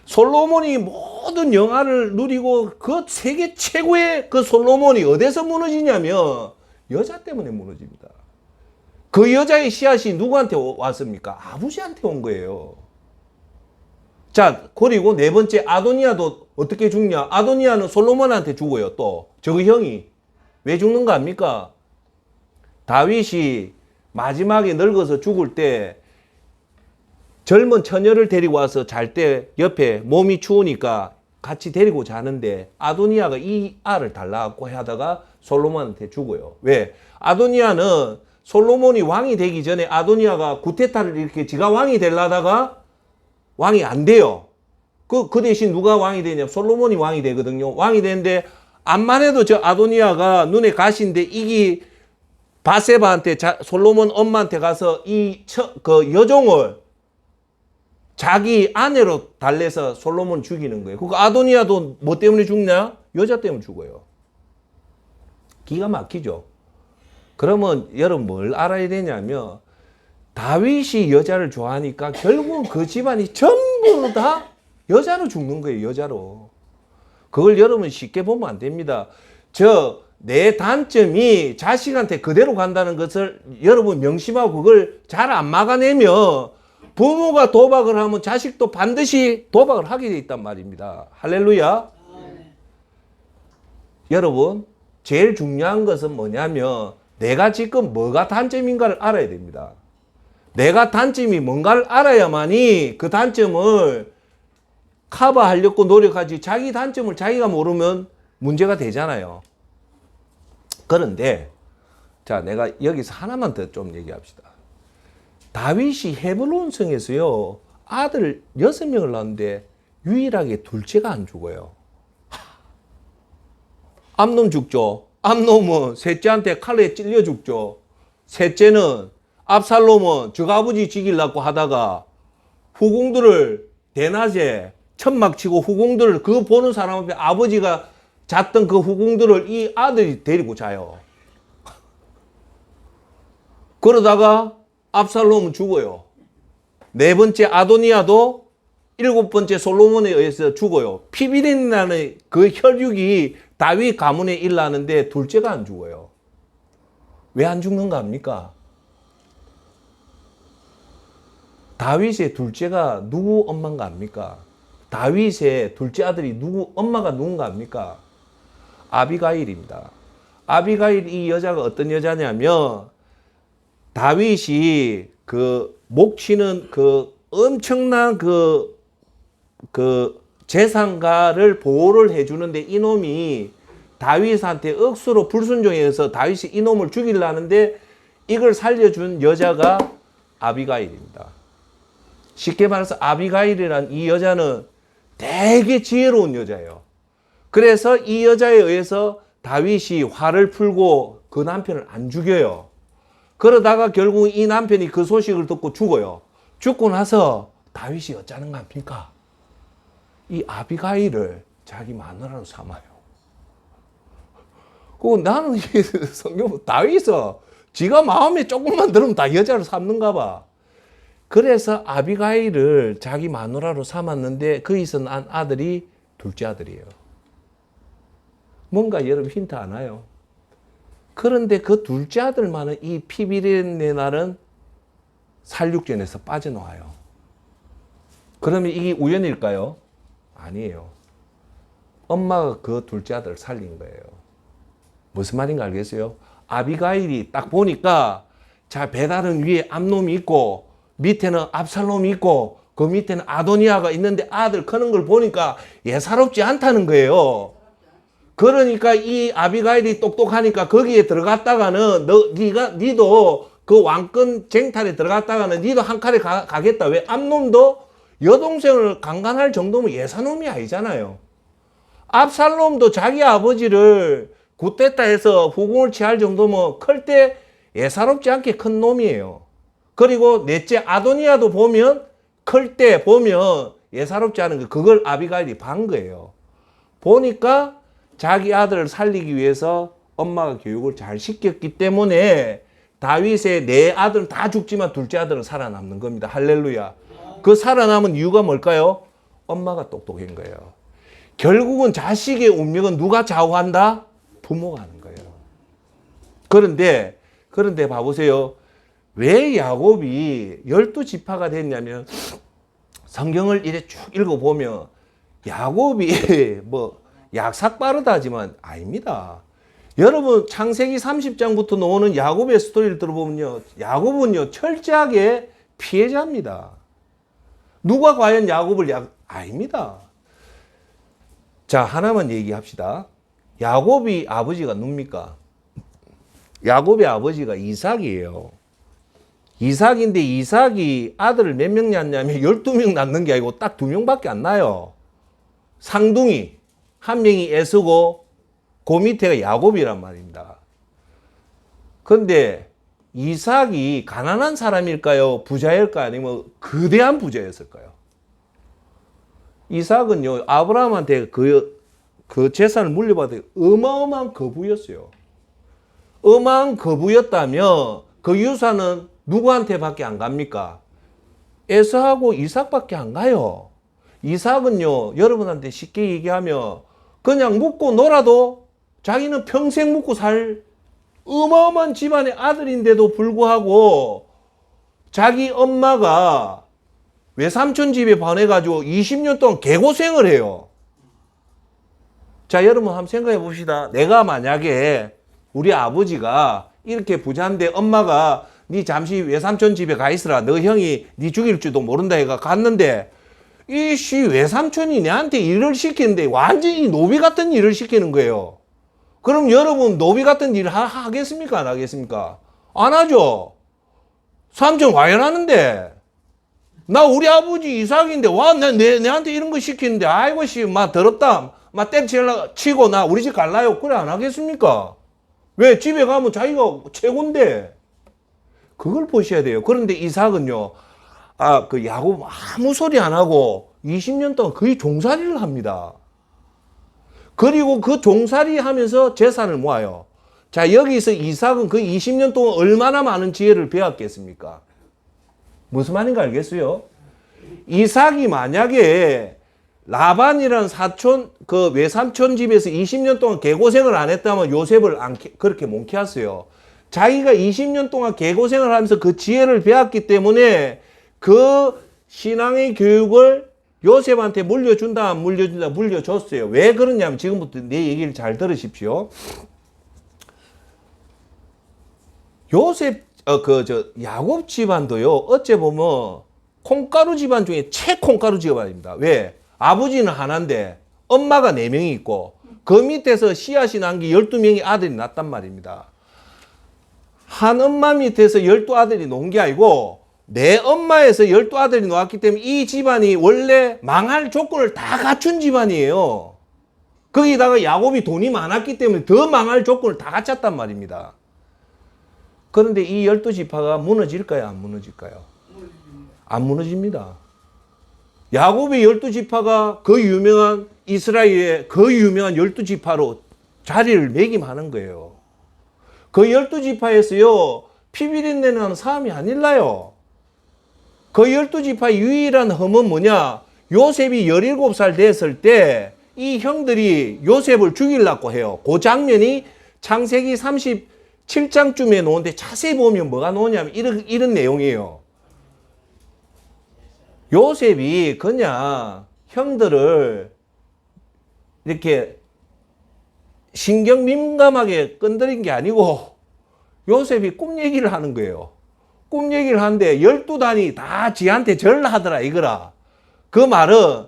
솔로몬이 모든 영화를 누리고 그 세계 최고의 그 솔로몬이 어디서 무너지냐면 여자 때문에 무너집니다. 그 여자의 씨앗이 누구한테 왔습니까? 아버지한테 온 거예요. 자, 그리고 네 번째 아도니아도 어떻게 죽냐? 아도니아는 솔로몬한테 죽어요. 또 저 형이 왜 죽는 거 압니까? 다윗이 마지막에 늙어서 죽을 때 젊은 처녀를 데리고 와서 잘 때 옆에 몸이 추우니까 같이 데리고 자는데 아도니아가 이 알을 달라고 하다가 솔로몬한테 죽어요. 왜? 아도니아는 솔로몬이 왕이 되기 전에 아도니아가 구테타를 이렇게 지가 왕이 되려다가 왕이 안 돼요. 그 대신 누가 왕이 되냐? 솔로몬이 왕이 되거든요. 왕이 되는데 암만 해도 저 아도니아가 눈에 가시인데 이기 바세바한테 솔로몬 엄마한테 가서 그 여종을 자기 아내로 달래서 솔로몬 죽이는 거예요. 그 아도니아도 뭐 때문에 죽냐? 여자 때문에 죽어요. 기가 막히죠. 그러면 여러분 뭘 알아야 되냐면 다윗이 여자를 좋아하니까 결국은 그 집안이 전부 다 여자로 죽는 거예요. 여자로. 그걸 여러분 쉽게 보면 안 됩니다. 내 단점이 자식한테 그대로 간다는 것을 여러분 명심하고 그걸 잘 안 막아내면 부모가 도박을 하면 자식도 반드시 도박을 하게 돼 있단 말입니다. 할렐루야. 여러분 제일 중요한 것은 뭐냐면 내가 지금 뭐가 단점인가를 알아야 됩니다. 내가 단점이 뭔가를 알아야만이 그 단점을 커버하려고 노력하지, 자기 단점을 자기가 모르면 문제가 되잖아요. 그런데 자, 내가 여기서 하나만 더 좀 얘기합시다. 다윗이 헤브론 성에서요 아들 6명을 낳았는데 유일하게 둘째가 안 죽어요. 암놈 죽죠. 암놈은 셋째한테 칼에 찔려 죽죠. 셋째는 압살롬은 저 아버지 죽이려고 하다가 후궁들을 대낮에 천막 치고 후궁들을 그 보는 사람 앞에 아버지가 잤던 그 후궁들을 이 아들이 데리고 자요. 그러다가 압살롬은 죽어요. 네 번째 아도니아도 일곱 번째 솔로몬에 의해서 죽어요. 피비린이라는 그 혈육이 다윗 가문에 일어나는데 둘째가 안 죽어요. 왜 안 죽는가 합니까? 다윗의 둘째가 누구 엄마인가 합니까? 다윗의 둘째 아들이 엄마가 누군가 합니까? 아비가일입니다. 아비가일 이 여자가 어떤 여자냐면 다윗이 그 목치는 그 엄청난 그 재산가를 보호를 해주는데 이놈이 다윗한테 억수로 불순종해서 다윗이 이놈을 죽이려는데 이걸 살려준 여자가 아비가일입니다. 쉽게 말해서 아비가일이란 이 여자는 되게 지혜로운 여자예요. 그래서 이 여자에 의해서 다윗이 화를 풀고 그 남편을 안 죽여요. 그러다가 결국 이 남편이 그 소식을 듣고 죽어요. 죽고 나서 다윗이 어쩌는가 합니까? 이 아비가일을 자기 마누라로 삼아요. 그 나는 이 성경 다윗은 지가 마음에 조금만 들으면 다 여자를 삼는가 봐. 그래서 아비가일을 자기 마누라로 삼았는데 거기서 난 아들이 둘째 아들이에요. 뭔가 여러분 힌트 안 와요? 그런데 그 둘째 아들만은 이 피비린의 날은 살육전에서 빠져나와요. 그러면 이게 우연일까요? 아니에요. 엄마가 그 둘째 아들을 살린 거예요. 무슨 말인가 알겠어요? 아비가일이 딱 보니까 자 배다른 위에 암놈이 있고 밑에는 압살롬이 있고 그 밑에는 아도니아가 있는데 아들 크는 걸 보니까 예사롭지 않다는 거예요. 그러니까 이 아비가일이 똑똑하니까 거기에 들어갔다가는 니도 그 왕권 쟁탈에 들어갔다가는 니도 한 칼에 가겠다. 왜? 암놈도 여동생을 강간할 정도면 예사놈이 아니잖아요. 압살롬도 자기 아버지를 굿됐다 해서 후궁을 취할 정도면 클 때 예사롭지 않게 큰 놈이에요. 그리고 넷째 아도니아도 보면 클 때 보면 예사롭지 않은 거 그걸 아비가일이 반 거예요. 보니까 자기 아들을 살리기 위해서 엄마가 교육을 잘 시켰기 때문에 다윗의 네 아들은 다 죽지만 둘째 아들은 살아남는 겁니다. 할렐루야. 그 살아남은 이유가 뭘까요? 엄마가 똑똑한 거예요. 결국은 자식의 운명은 누가 좌우한다? 부모가 하는 거예요. 그런데 봐보세요. 왜 야곱이 12지파가 됐냐면 성경을 이래 쭉 읽어보면 야곱이 뭐 약삭 빠르다지만 아닙니다. 여러분 창세기 30장부터 나오는 야곱의 스토리를 들어보면요. 야곱은요 철저하게 피해자입니다. 누가 과연 야곱을 아닙니다. 자 하나만 얘기합시다. 야곱이 아버지가 누굽니까? 야곱의 아버지가 이삭이에요. 이삭인데 이삭이 아들을 몇 명 낳냐면 12명 낳는 게 아니고 딱 2명밖에 안 나요. 상둥이. 한 명이 에서고 그 밑에가 야곱이란 말입니다. 그런데 이삭이 가난한 사람일까요? 부자일까요? 아니면 거대한 부자였을까요? 이삭은요 아브라함한테 그 재산을 물려받은 어마어마한 거부였어요. 어마한 거부였다면 그 유산은 누구한테밖에 안 갑니까? 에서하고 이삭밖에 안 가요. 이삭은요 여러분한테 쉽게 얘기하면 그냥 묵고 놀아도 자기는 평생 묵고 살 어마어마한 집안의 아들인데도 불구하고 자기 엄마가 외삼촌 집에 보내가지고 20년 동안 개고생을 해요. 자 여러분 한번 생각해 봅시다. 내가 만약에 우리 아버지가 이렇게 부자인데 엄마가 니 잠시 외삼촌 집에 가 있으라. 너 형이 니 죽일 줄도 모른다 해가 갔는데 이씨 외삼촌이 내한테 일을 시키는데 완전히 노비 같은 일을 시키는 거예요. 그럼 여러분 노비 같은 일을 하겠습니까? 안 하겠습니까? 안 하죠. 삼촌 와이라는데 나 우리 아버지 이삭인데 와 내한테 이런 거 시키는데 아이고 씨 막 더럽다 막 때려치고 나 우리 집 갈라요. 그래 안 하겠습니까? 왜? 집에 가면 자기가 최고인데. 그걸 보셔야 돼요. 그런데 이삭은요, 그 야곱 아무 소리 안 하고 20년 동안 거의 종살이를 합니다. 그리고 그 종살이 하면서 재산을 모아요. 자, 여기서 이삭은 그 20년 동안 얼마나 많은 지혜를 배웠겠습니까? 무슨 말인가 알겠어요? 이삭이 만약에 라반이라는 사촌, 그 외삼촌 집에서 20년 동안 개고생을 안 했다면 요셉을 그렇게 못 키웠어요. 자기가 20년 동안 개고생을 하면서 그 지혜를 배웠기 때문에 그 신앙의 교육을 요셉한테 물려준다, 안 물려준다, 물려줬어요. 왜 그러냐면 지금부터 내 얘기를 잘 들으십시오. 야곱 집안도요, 어째 보면 콩가루 집안 중에 최콩가루 집안입니다. 왜? 아버지는 하나인데 엄마가 4명이 있고 그 밑에서 씨앗이 난 게 12명의 아들이 났단 말입니다. 한 엄마 밑에서 12아들이 놓은 게 아니고 내 엄마에서 12아들이 놓았기 때문에 이 집안이 원래 망할 조건을 다 갖춘 집안이에요. 거기다가 야곱이 돈이 많았기 때문에 더 망할 조건을 다 갖췄단 말입니다. 그런데 이 12지파가 무너질까요? 안 무너질까요? 안 무너집니다. 야곱의 12지파가 그 유명한 이스라엘의 그 유명한 12지파로 자리를 매김하는 거예요. 그 12지파에서요, 피비린내 나는 사람이 아닐라요. 그 12지파 유일한 흠은 뭐냐? 요셉이 17살 됐을 때 이 형들이 요셉을 죽이려고 해요. 그 장면이 창세기 37장쯤에 나오는데 자세히 보면 뭐가 나오냐면 이런 내용이에요. 요셉이 그냥 형들을 이렇게 신경 민감하게 건드린 게 아니고 요셉이 꿈 얘기를 하는 거예요. 꿈 얘기를 하는데 12단이 다 지한테 절을 하더라 이거라. 그 말은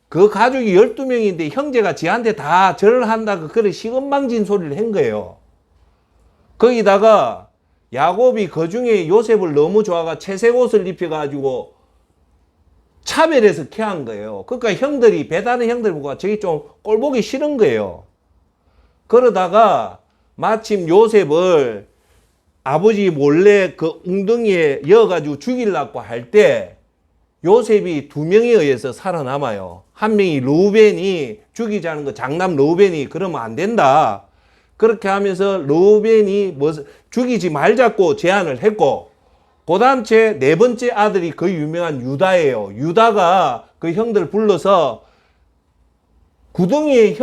그 가족이 12명인데 형제가 지한테 다 절을 한다고 그런 시건방진 소리를 한 거예요. 거기다가 야곱이 그 중에 요셉을 너무 좋아가 채색 옷을 입혀가지고 차별해서 케한 거예요. 그러니까 형들이 배다른 형들 보고 저기 좀 꼴보기 싫은 거예요. 그러다가 마침 요셉을 아버지 몰래 그 웅덩이에 이어가지고 죽이려고 할 때 요셉이 2명에 의해서 살아남아요. 한 명이 르우벤이 죽이자는 거 장남 르우벤이 그러면 안 된다. 그렇게 하면서 르우벤이 죽이지 말자고 제안을 했고 그 다음 네 번째 아들이 그 유명한 유다예요. 유다가 그 형들 불러서 구덩이에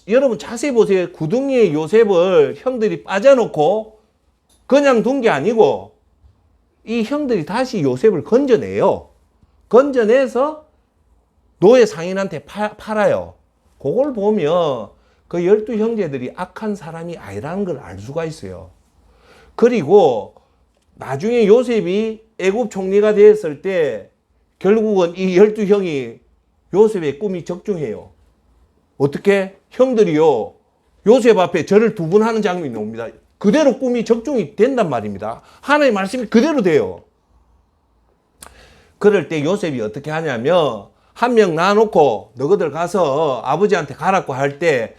여러분 자세히 보세요. 구덩이에 요셉을 형들이 빠져놓고 그냥 둔 게 아니고 이 형들이 다시 요셉을 건져내요. 건져내서 노예 상인한테 팔아요. 그걸 보면 그 12형제들이 악한 사람이 아니라는 걸 알 수가 있어요. 그리고 나중에 요셉이 애굽 총리가 되었을 때 결국은 이 12형이 요셉의 꿈이 적중해요. 어떻게? 형들이요, 요셉 앞에 절을 2번 하는 장면이 나옵니다. 그대로 꿈이 적중이 된단 말입니다. 하나님의 말씀이 그대로 돼요. 그럴 때 요셉이 어떻게 하냐면 한 명 놔놓고 너희들 가서 아버지한테 가라고 할 때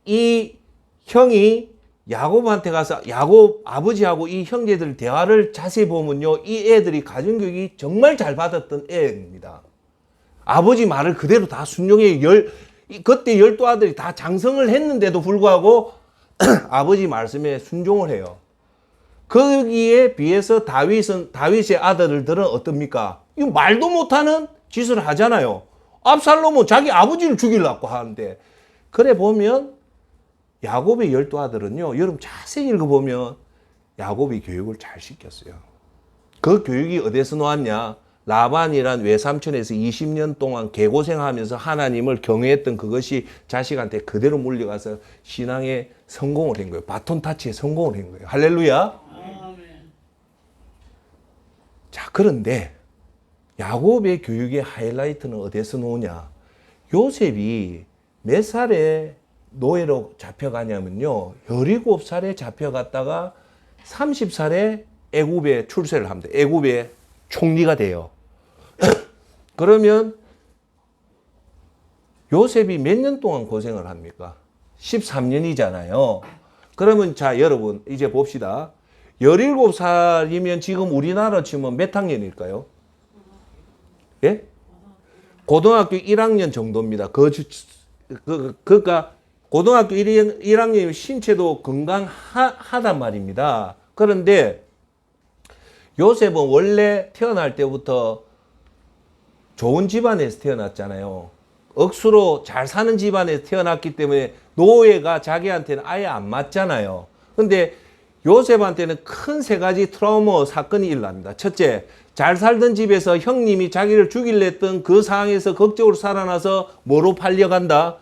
이 형이 야곱한테 가서 야곱 아버지하고 이 형제들 대화를 자세히 보면요, 이 애들이 가정교육이 정말 잘 받았던 애입니다. 아버지 말을 그대로 다 순종해. 그때 12아들이 다 장성을 했는데도 불구하고 아버지 말씀에 순종을 해요. 거기에 비해서 다윗의 아들들은 어떻습니까? 이거 말도 못하는 짓을 하잖아요. 압살롬은 자기 아버지를 죽이려고 하는데. 그래 보면 야곱의 12아들은요, 여러분 자세히 읽어보면 야곱이 교육을 잘 시켰어요. 그 교육이 어디서 나왔냐? 라반이란 외삼촌에서 20년 동안 개고생하면서 하나님을 경외했던 그것이 자식한테 그대로 물려가서 신앙에 성공을 한 거예요. 바톤 타치에 성공을 한 거예요. 할렐루야. 자, 그런데 야곱의 교육의 하이라이트는 어디서 나오냐? 요셉이 몇 살에 노예로 잡혀가냐면요, 17살에 잡혀갔다가 30살에 애굽에 출세를 합니다. 애굽의 총리가 돼요. 그러면 요셉이 몇 년 동안 고생을 합니까? 13년이잖아요. 그러면 자, 여러분, 이제 봅시다. 17살이면 지금 우리나라 치면 몇 학년일까요? 예? 고등학교 1학년 정도입니다. 그러니까 고등학교 1학년이면 신체도 건강하단 말입니다. 그런데 요셉은 원래 태어날 때부터 좋은 집안에서 태어났잖아요. 억수로 잘 사는 집안에서 태어났기 때문에 노예가 자기한테는 아예 안 맞잖아요. 근데 요셉한테는 큰 세 가지 트라우마 사건이 일어납니다. 첫째, 잘 살던 집에서 형님이 자기를 죽이려 했던 그 상황에서 극적으로 살아나서 뭐로 팔려간다?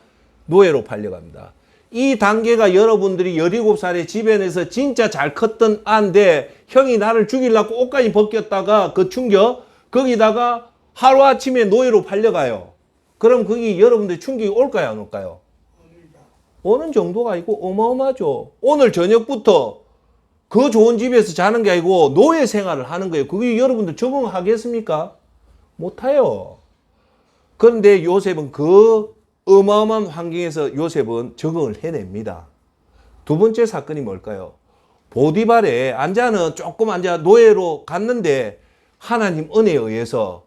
노예로 팔려갑니다. 이 단계가 여러분들이 17살에 집안에서 진짜 잘 컸던 아인데 형이 나를 죽이려고 옷까지 벗겼다가 그 충격, 거기다가 하루아침에 노예로 팔려가요. 그럼 거기 여러분들 충격이 올까요, 안 올까요? 오는 정도가 아니고 어마어마하죠. 오늘 저녁부터 그 좋은 집에서 자는 게 아니고 노예 생활을 하는 거예요. 그게 여러분들 적응하겠습니까? 못해요. 그런데 요셉은 그 어마어마한 환경에서 요셉은 적응을 해냅니다. 두 번째 사건이 뭘까요? 보디발에 앉아는 조금 앉아 노예로 갔는데 하나님 은혜에 의해서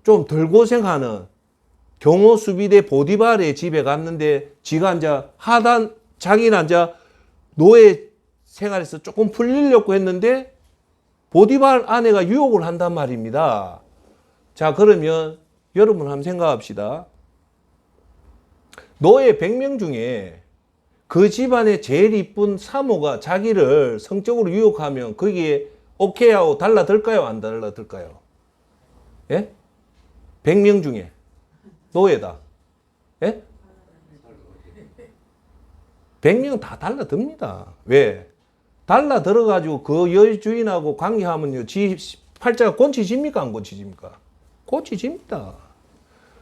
좀 덜 고생하는 경호 수비대 보디발의 집에 갔는데 지가 앉아 자기는 앉아 노예 생활에서 조금 풀리려고 했는데 보디발 아내가 유혹을 한단 말입니다. 자, 그러면 여러분 한번 생각합시다. 노예 100명 중에 그 집안에 제일 이쁜 사모가 자기를 성적으로 유혹하면 거기에 오케이 하고 달라들까요? 안 달라들까요? 예? 100명 중에 노예다. 예? 100명 다 달라듭니다. 왜? 달라들어가지고 그 여주인하고 관계하면요, 지 팔자가 곤치집니까? 안 곤치집니까? 곤치집니다.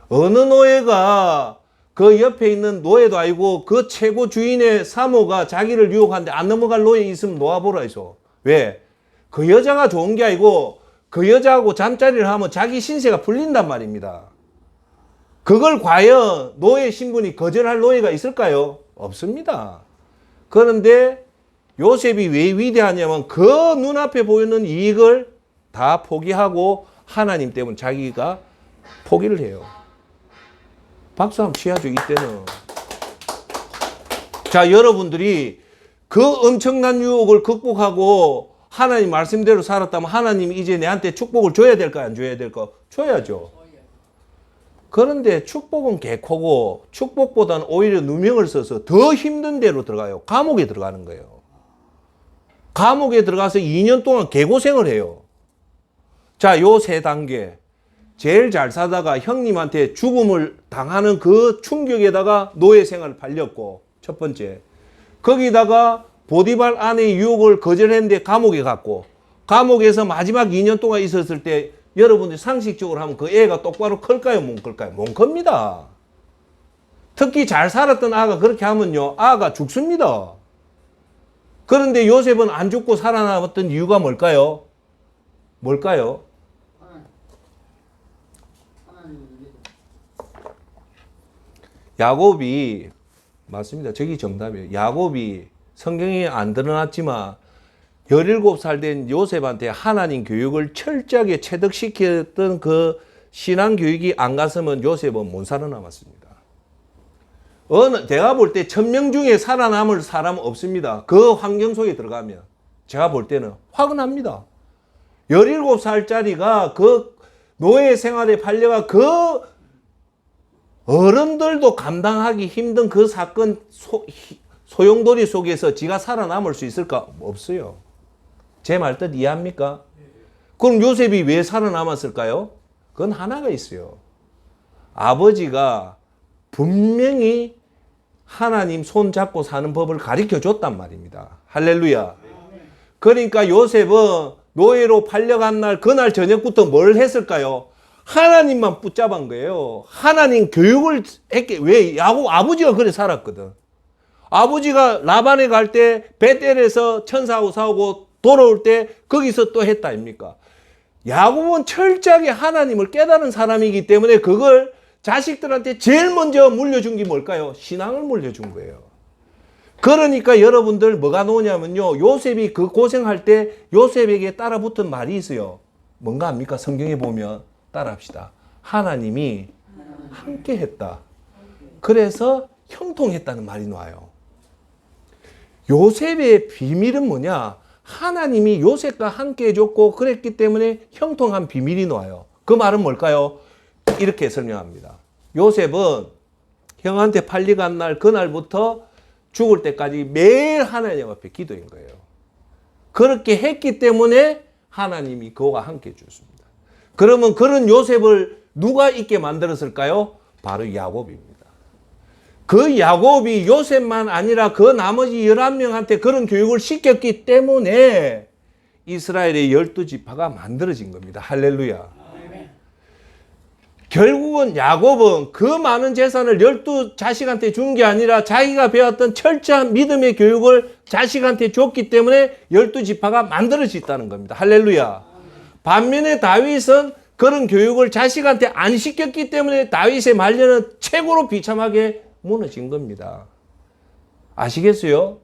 어느 노예가 그 옆에 있는 노예도 아니고 그 최고 주인의 사모가 자기를 유혹하는데 안 넘어갈 노예 있으면 놓아보라 해서. 왜? 그 여자가 좋은 게 아니고 그 여자하고 잠자리를 하면 자기 신세가 풀린단 말입니다. 그걸 과연 노예 신분이 거절할 노예가 있을까요? 없습니다. 그런데 요셉이 왜 위대하냐면 그 눈앞에 보이는 이익을 다 포기하고 하나님 때문에 자기가 포기를 해요. 박수 한번 치야죠, 이때는. 자, 여러분들이 그 엄청난 유혹을 극복하고 하나님 말씀대로 살았다면 하나님이 이제 내한테 축복을 줘야 될까요? 안 줘야 될까요? 줘야죠. 그런데 축복은 개코고 축복보다는 오히려 누명을 써서 더 힘든 데로 들어가요. 감옥에 들어가는 거예요. 감옥에 들어가서 2년 동안 개고생을 해요. 자, 요 세 단계. 제일 잘 사다가 형님한테 죽음을 당하는 그 충격에다가 노예 생활을 팔렸고, 첫 번째. 거기다가 보디발 아내의 유혹을 거절했는데 감옥에 갔고, 감옥에서 마지막 2년 동안 있었을 때 여러분들 상식적으로 하면 그 애가 똑바로 클까요? 못 클까요? 못 큽니다. 특히 잘 살았던 아가 그렇게 하면요, 아가 죽습니다. 그런데 요셉은 안 죽고 살아남았던 이유가 뭘까요? 뭘까요? 야곱이, 맞습니다. 저기 정답이에요. 야곱이 성경에 안 드러났지만 17살 된 요셉한테 하나님 교육을 철저하게 체득시켰던 그 신앙 교육이 안 갔으면 요셉은 못 살아남았습니다. 제가 볼 때 1000명 중에 살아남을 사람은 없습니다. 그 환경 속에 들어가면. 제가 볼 때는 화근합니다. 17살짜리가 그 노예 생활에 팔려가 그 어른들도 감당하기 힘든 그 사건 소용돌이 속에서 지가 살아남을 수 있을까? 없어요. 제 말 뜻 이해합니까? 그럼 요셉이 왜 살아남았을까요? 그건 하나가 있어요. 아버지가 분명히 하나님 손 잡고 사는 법을 가르쳐 줬단 말입니다. 할렐루야. 그러니까 요셉은 노예로 팔려간 날, 그날 저녁부터 뭘 했을까요? 하나님만 붙잡은 거예요. 하나님 교육을 했게. 왜? 야곱 아버지가 그래 살았거든. 아버지가 라반에 갈 때 베텔에서 천사하고 싸우고 돌아올 때 거기서 또 했다 아닙니까? 야곱은 철저하게 하나님을 깨달은 사람이기 때문에 그걸 자식들한테 제일 먼저 물려준 게 뭘까요? 신앙을 물려준 거예요. 그러니까 여러분들 뭐가 나오냐면요. 요셉이 그 고생할 때 요셉에게 따라붙은 말이 있어요. 뭔가 합니까? 성경에 보면 따라합시다. 하나님이 함께 했다. 그래서 형통했다는 말이 나와요. 요셉의 비밀은 뭐냐? 하나님이 요셉과 함께 해줬고 그랬기 때문에 형통한 비밀이 나와요. 그 말은 뭘까요? 이렇게 설명합니다. 요셉은 형한테 팔려간 날 그날부터 죽을 때까지 매일 하나님 앞에 기도한 거예요. 그렇게 했기 때문에 하나님이 그와 함께 해줬습니다. 그러면 그런 요셉을 누가 있게 만들었을까요? 바로 야곱입니다. 그 야곱이 요셉만 아니라 그 나머지 11명한테 그런 교육을 시켰기 때문에 이스라엘의 12지파가 만들어진 겁니다. 할렐루야. 결국은 야곱은 그 많은 재산을 12자식한테 준 게 아니라 자기가 배웠던 철저한 믿음의 교육을 자식한테 줬기 때문에 12지파가 만들어졌다는 겁니다. 할렐루야. 반면에 다윗은 그런 교육을 자식한테 안 시켰기 때문에 다윗의 말년은 최고로 비참하게 무너진 겁니다. 아시겠어요?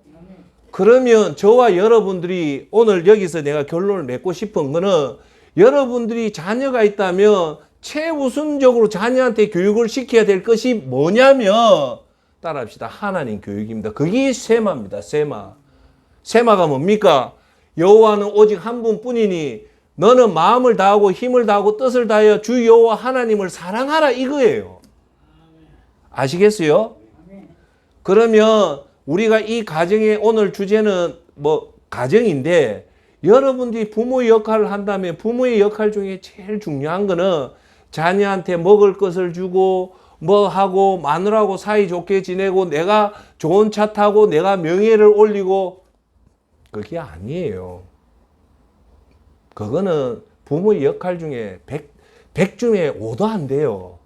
그러면 저와 여러분들이 오늘 여기서 내가 결론을 맺고 싶은 거는 여러분들이 자녀가 있다면 최우선적으로 자녀한테 교육을 시켜야 될 것이 뭐냐면 따라합시다. 하나님 교육입니다. 그게 세마입니다. 세마. 세마가 뭡니까? 여호와는 오직 한 분뿐이니 너는 마음을 다하고 힘을 다하고 뜻을 다하여 주 여호와 하나님을 사랑하라 이거예요. 아시겠어요? 그러면 우리가 이 가정의 오늘 주제는 뭐 가정인데 여러분들이 부모의 역할을 한다면 부모의 역할 중에 제일 중요한 거는 자녀한테 먹을 것을 주고 뭐 하고 마누라하고 사이좋게 지내고 내가 좋은 차 타고 내가 명예를 올리고 그게 아니에요. 그거는 부모의 역할 중에 100 중에 5도 안 돼요.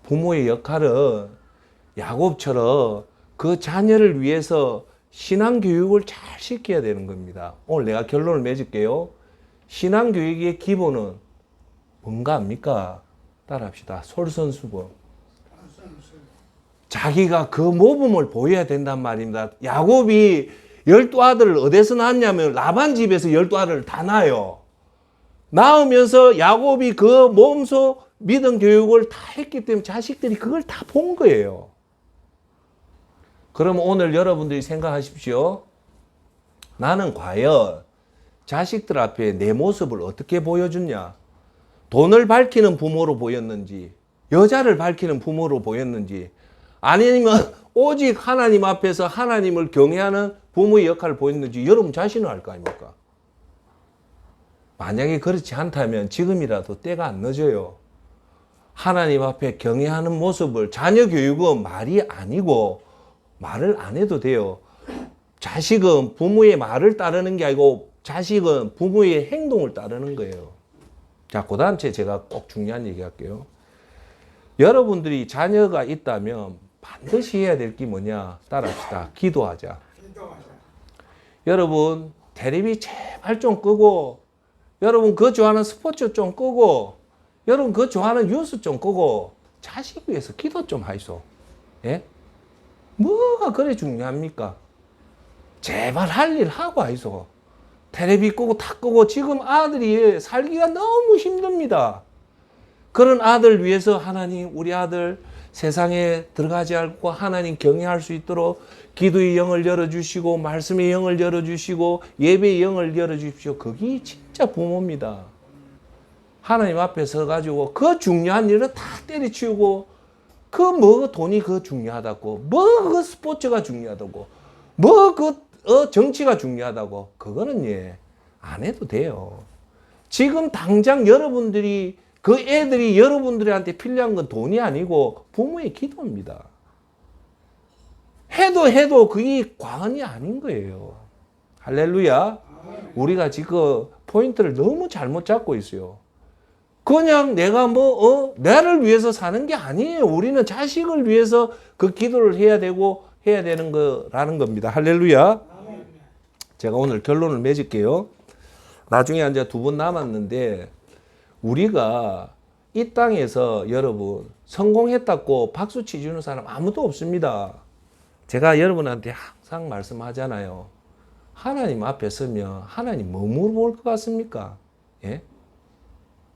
부모의 역할은 야곱처럼 그 자녀를 위해서 신앙교육을 잘 시켜야 되는 겁니다. 오늘 내가 결론을 맺을게요. 신앙교육의 기본은 뭔가 합니까? 따라합시다. 솔선수범. 자기가 그 모범을 보여야 된단 말입니다. 야곱이 12아들을 어디서 낳았냐면 라반 집에서 12아들을 다 낳아요. 낳으면서 야곱이 그 몸소 믿음 교육을 다 했기 때문에 자식들이 그걸 다 본 거예요. 그럼 오늘 여러분들이 생각하십시오. 나는 과연 자식들 앞에 내 모습을 어떻게 보여줬냐? 돈을 밝히는 부모로 보였는지, 여자를 밝히는 부모로 보였는지, 아니면 오직 하나님 앞에서 하나님을 경외하는 부모의 역할을 보였는지 여러분 자신은 알 거 아닙니까? 만약에 그렇지 않다면 지금이라도 때가 안 늦어요. 하나님 앞에 경외하는 모습을, 자녀 교육은 말이 아니고 말을 안 해도 돼요. 자식은 부모의 말을 따르는 게 아니고 자식은 부모의 행동을 따르는 거예요. 자, 그 다음 제가 꼭 중요한 얘기 할게요. 여러분들이 자녀가 있다면 반드시 해야 될 게 뭐냐? 따라합시다. 기도하자. 여러분, 텔레비 제발 좀 끄고, 여러분 그 좋아하는 스포츠 좀 끄고, 여러분 그 좋아하는 뉴스 좀 끄고, 자식 위해서 기도 좀 하이소. 예? 뭐가 그래 중요합니까? 제발 할 일 하고 하이소. 텔레비 끄고 다 끄고 지금 아들이 살기가 너무 힘듭니다. 그런 아들 위해서 하나님 우리 아들 세상에 들어가지 않고 하나님 경외할 수 있도록 기도의 영을 열어주시고 말씀의 영을 열어주시고 예배의 영을 열어주십시오. 그게 진짜 부모입니다. 하나님 앞에 서가지고 그 중요한 일을 다 때려치우고 그 뭐 돈이 그 중요하다고 뭐 그 스포츠가 중요하다고 뭐 그 정치가 중요하다고 그거는 안 해도 돼요. 지금 당장 여러분들이 그 애들이 여러분들한테 필요한 건 돈이 아니고 부모의 기도입니다. 해도 그게 과언이 아닌 거예요. 할렐루야. 우리가 지금 포인트를 너무 잘못 잡고 있어요. 그냥 내가 나를 위해서 사는 게 아니에요. 우리는 자식을 위해서 그 기도를 해야 되는 거라는 겁니다. 할렐루야. 제가 오늘 결론을 맺을게요. 나중에 이제 2분 남았는데 우리가 이 땅에서 여러분 성공했다고 박수 치주는 사람 아무도 없습니다. 제가 여러분한테 항상 말씀하잖아요. 하나님 앞에 서면 하나님 뭐 물어볼 것 같습니까? 예?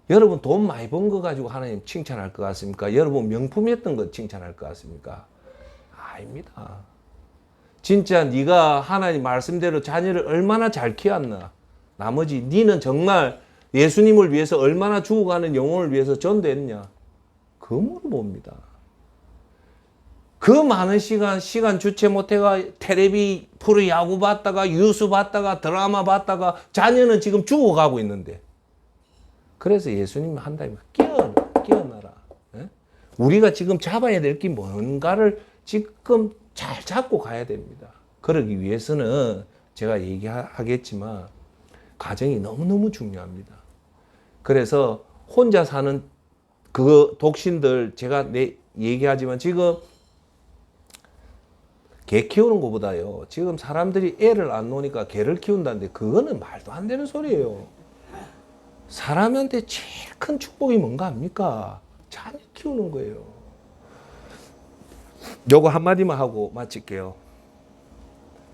여러분 돈 많이 번 거 가지고 하나님 칭찬할 것 같습니까? 여러분 명품이었던 거 칭찬할 것 같습니까? 아닙니다. 진짜 네가 하나님 말씀대로 자녀를 얼마나 잘 키웠나? 나머지 네는 정말 예수님을 위해서 얼마나 죽어가는 영혼을 위해서 전도했냐? 그 물어봅니다. 그 많은 시간 주체 못해가 텔레비 프로야구 봤다가 뉴스 봤다가 드라마 봤다가 자녀는 지금 죽어가고 있는데 그래서 예수님이 한다면 깨어나라. 예? 우리가 지금 잡아야 될 게 뭔가를 지금 잘 잡고 가야 됩니다. 그러기 위해서는 제가 얘기하겠지만 가정이 너무너무 중요합니다. 그래서 혼자 사는 그 독신들 제가 얘기하지만 지금 개 키우는 것보다요. 지금 사람들이 애를 안 놓으니까 개를 키운다는데 그거는 말도 안 되는 소리예요. 사람한테 제일 큰 축복이 뭔가 합니까? 자녀 키우는 거예요. 요거 한마디만 하고 마칠게요.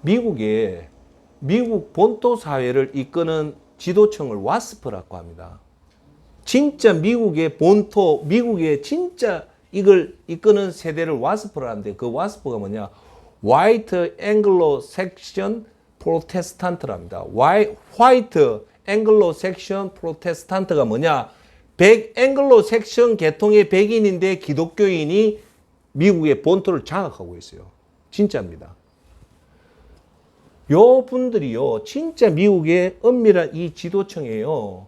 미국 본토 사회를 이끄는 지도층을 와스프라고 합니다. 진짜 미국의 본토, 미국의 진짜 이걸 이끄는 세대를 와스프라는데 그 와스프가 뭐냐? White Anglo-Saxon Protestant랍니다. White Anglo-Saxon Protestant가 뭐냐? 앵글로색션 계통의 백인인데 기독교인이 미국의 본토를 장악하고 있어요. 진짜입니다. 요 분들이요, 진짜 미국의 엄밀한 이 지도층이에요.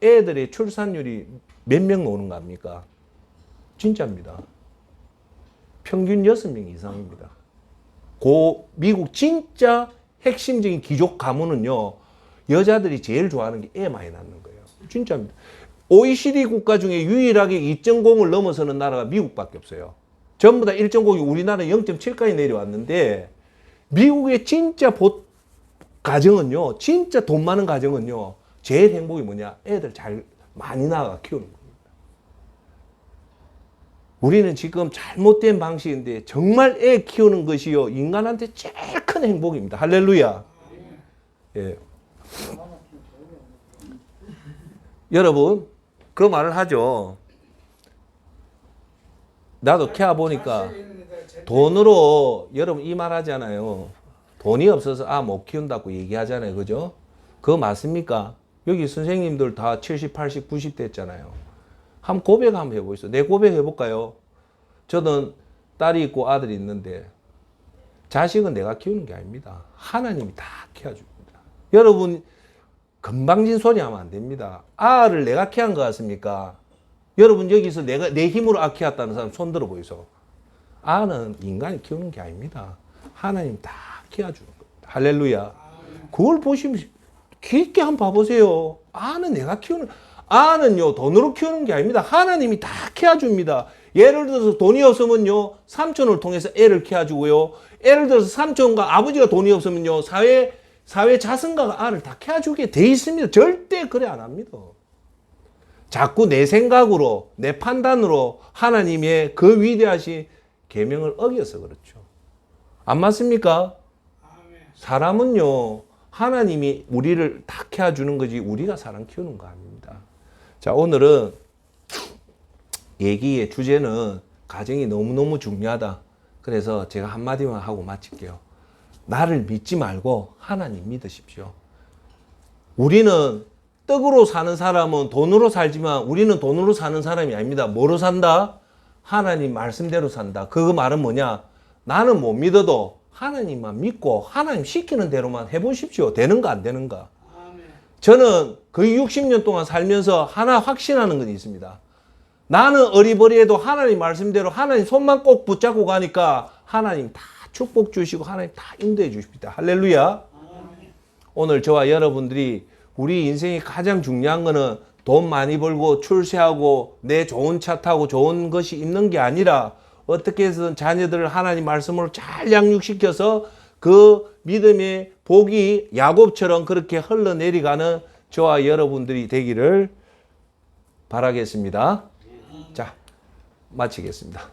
애들의 출산율이 몇 명 나오는 거 압니까? 진짜입니다. 평균 6명 이상입니다. 미국 진짜 핵심적인 귀족 가문은요, 여자들이 제일 좋아하는 게 애 많이 낳는 거예요. 진짜입니다. OECD 국가 중에 유일하게 2.0을 넘어서는 나라가 미국밖에 없어요. 전부 다 1.0이 우리나라 0.7까지 내려왔는데, 미국의 진짜 가정은요, 진짜 돈 많은 가정은요, 제일 행복이 뭐냐? 애들 잘 많이 낳아 키우는 겁니다. 우리는 지금 잘못된 방식인데 정말 애 키우는 것이요, 인간한테 제일 큰 행복입니다. 할렐루야. 예. 여러분, 그 말을 하죠. 나도 키워보니까 돈으로, 여러분 이 말 하잖아요. 돈이 없어서 못 키운다고 얘기하잖아요. 그죠? 그거 맞습니까? 여기 선생님들 다 70, 80, 90 됐잖아요. 한번 고백 한번 해보시죠. 내 고백 해볼까요? 저는 딸이 있고 아들이 있는데 자식은 내가 키우는 게 아닙니다. 하나님이 다 키워줍니다. 여러분 건방진 소리 하면 안 됩니다. 아를 내가 키운 것 같습니까? 여러분 여기서 내 힘으로 키웠다는 사람 손 들어 보이소. 아는 인간이 키우는 게 아닙니다. 하나님 다 키워주는 겁니다. 할렐루야. 그걸 보시면 깊게 한번 봐보세요. 아는요 돈으로 키우는 게 아닙니다. 하나님이 다 키워줍니다. 예를 들어서 돈이 없으면요 삼촌을 통해서 애를 키워주고요. 예를 들어서 삼촌과 아버지가 돈이 없으면요 사회 자선가가 알을 다 키워주게 돼 있습니다. 절대 그래 안 합니다. 자꾸 내 생각으로 내 판단으로 하나님의 그 위대하신 계명을 어겨서 그렇죠. 안 맞습니까? 사람은요 하나님이 우리를 다 키워주는 거지 우리가 사람 키우는 거 아닙니다. 자, 오늘은 얘기의 주제는 가정이 너무너무 중요하다. 그래서 제가 한마디만 하고 마칠게요. 나를 믿지 말고 하나님 믿으십시오. 우리는 떡으로 사는 사람은 돈으로 살지만 우리는 돈으로 사는 사람이 아닙니다. 뭐로 산다? 하나님 말씀대로 산다. 그 말은 뭐냐? 나는 못 믿어도 하나님만 믿고 하나님 시키는 대로만 해보십시오. 되는가 안 되는가? 저는 거의 60년 동안 살면서 하나 확신하는 건 있습니다. 나는 어리버리해도 하나님 말씀대로 하나님 손만 꼭 붙잡고 가니까 하나님 다 축복 주시고 하나님 다 인도해 주십니다. 할렐루야. 오늘 저와 여러분들이 우리 인생이 가장 중요한 거는 돈 많이 벌고 출세하고 내 좋은 차 타고 좋은 것이 있는 게 아니라 어떻게 해서든 자녀들을 하나님 말씀으로 잘 양육시켜서 그 믿음의 복이 야곱처럼 그렇게 흘러내려가는 저와 여러분들이 되기를 바라겠습니다. 자, 마치겠습니다.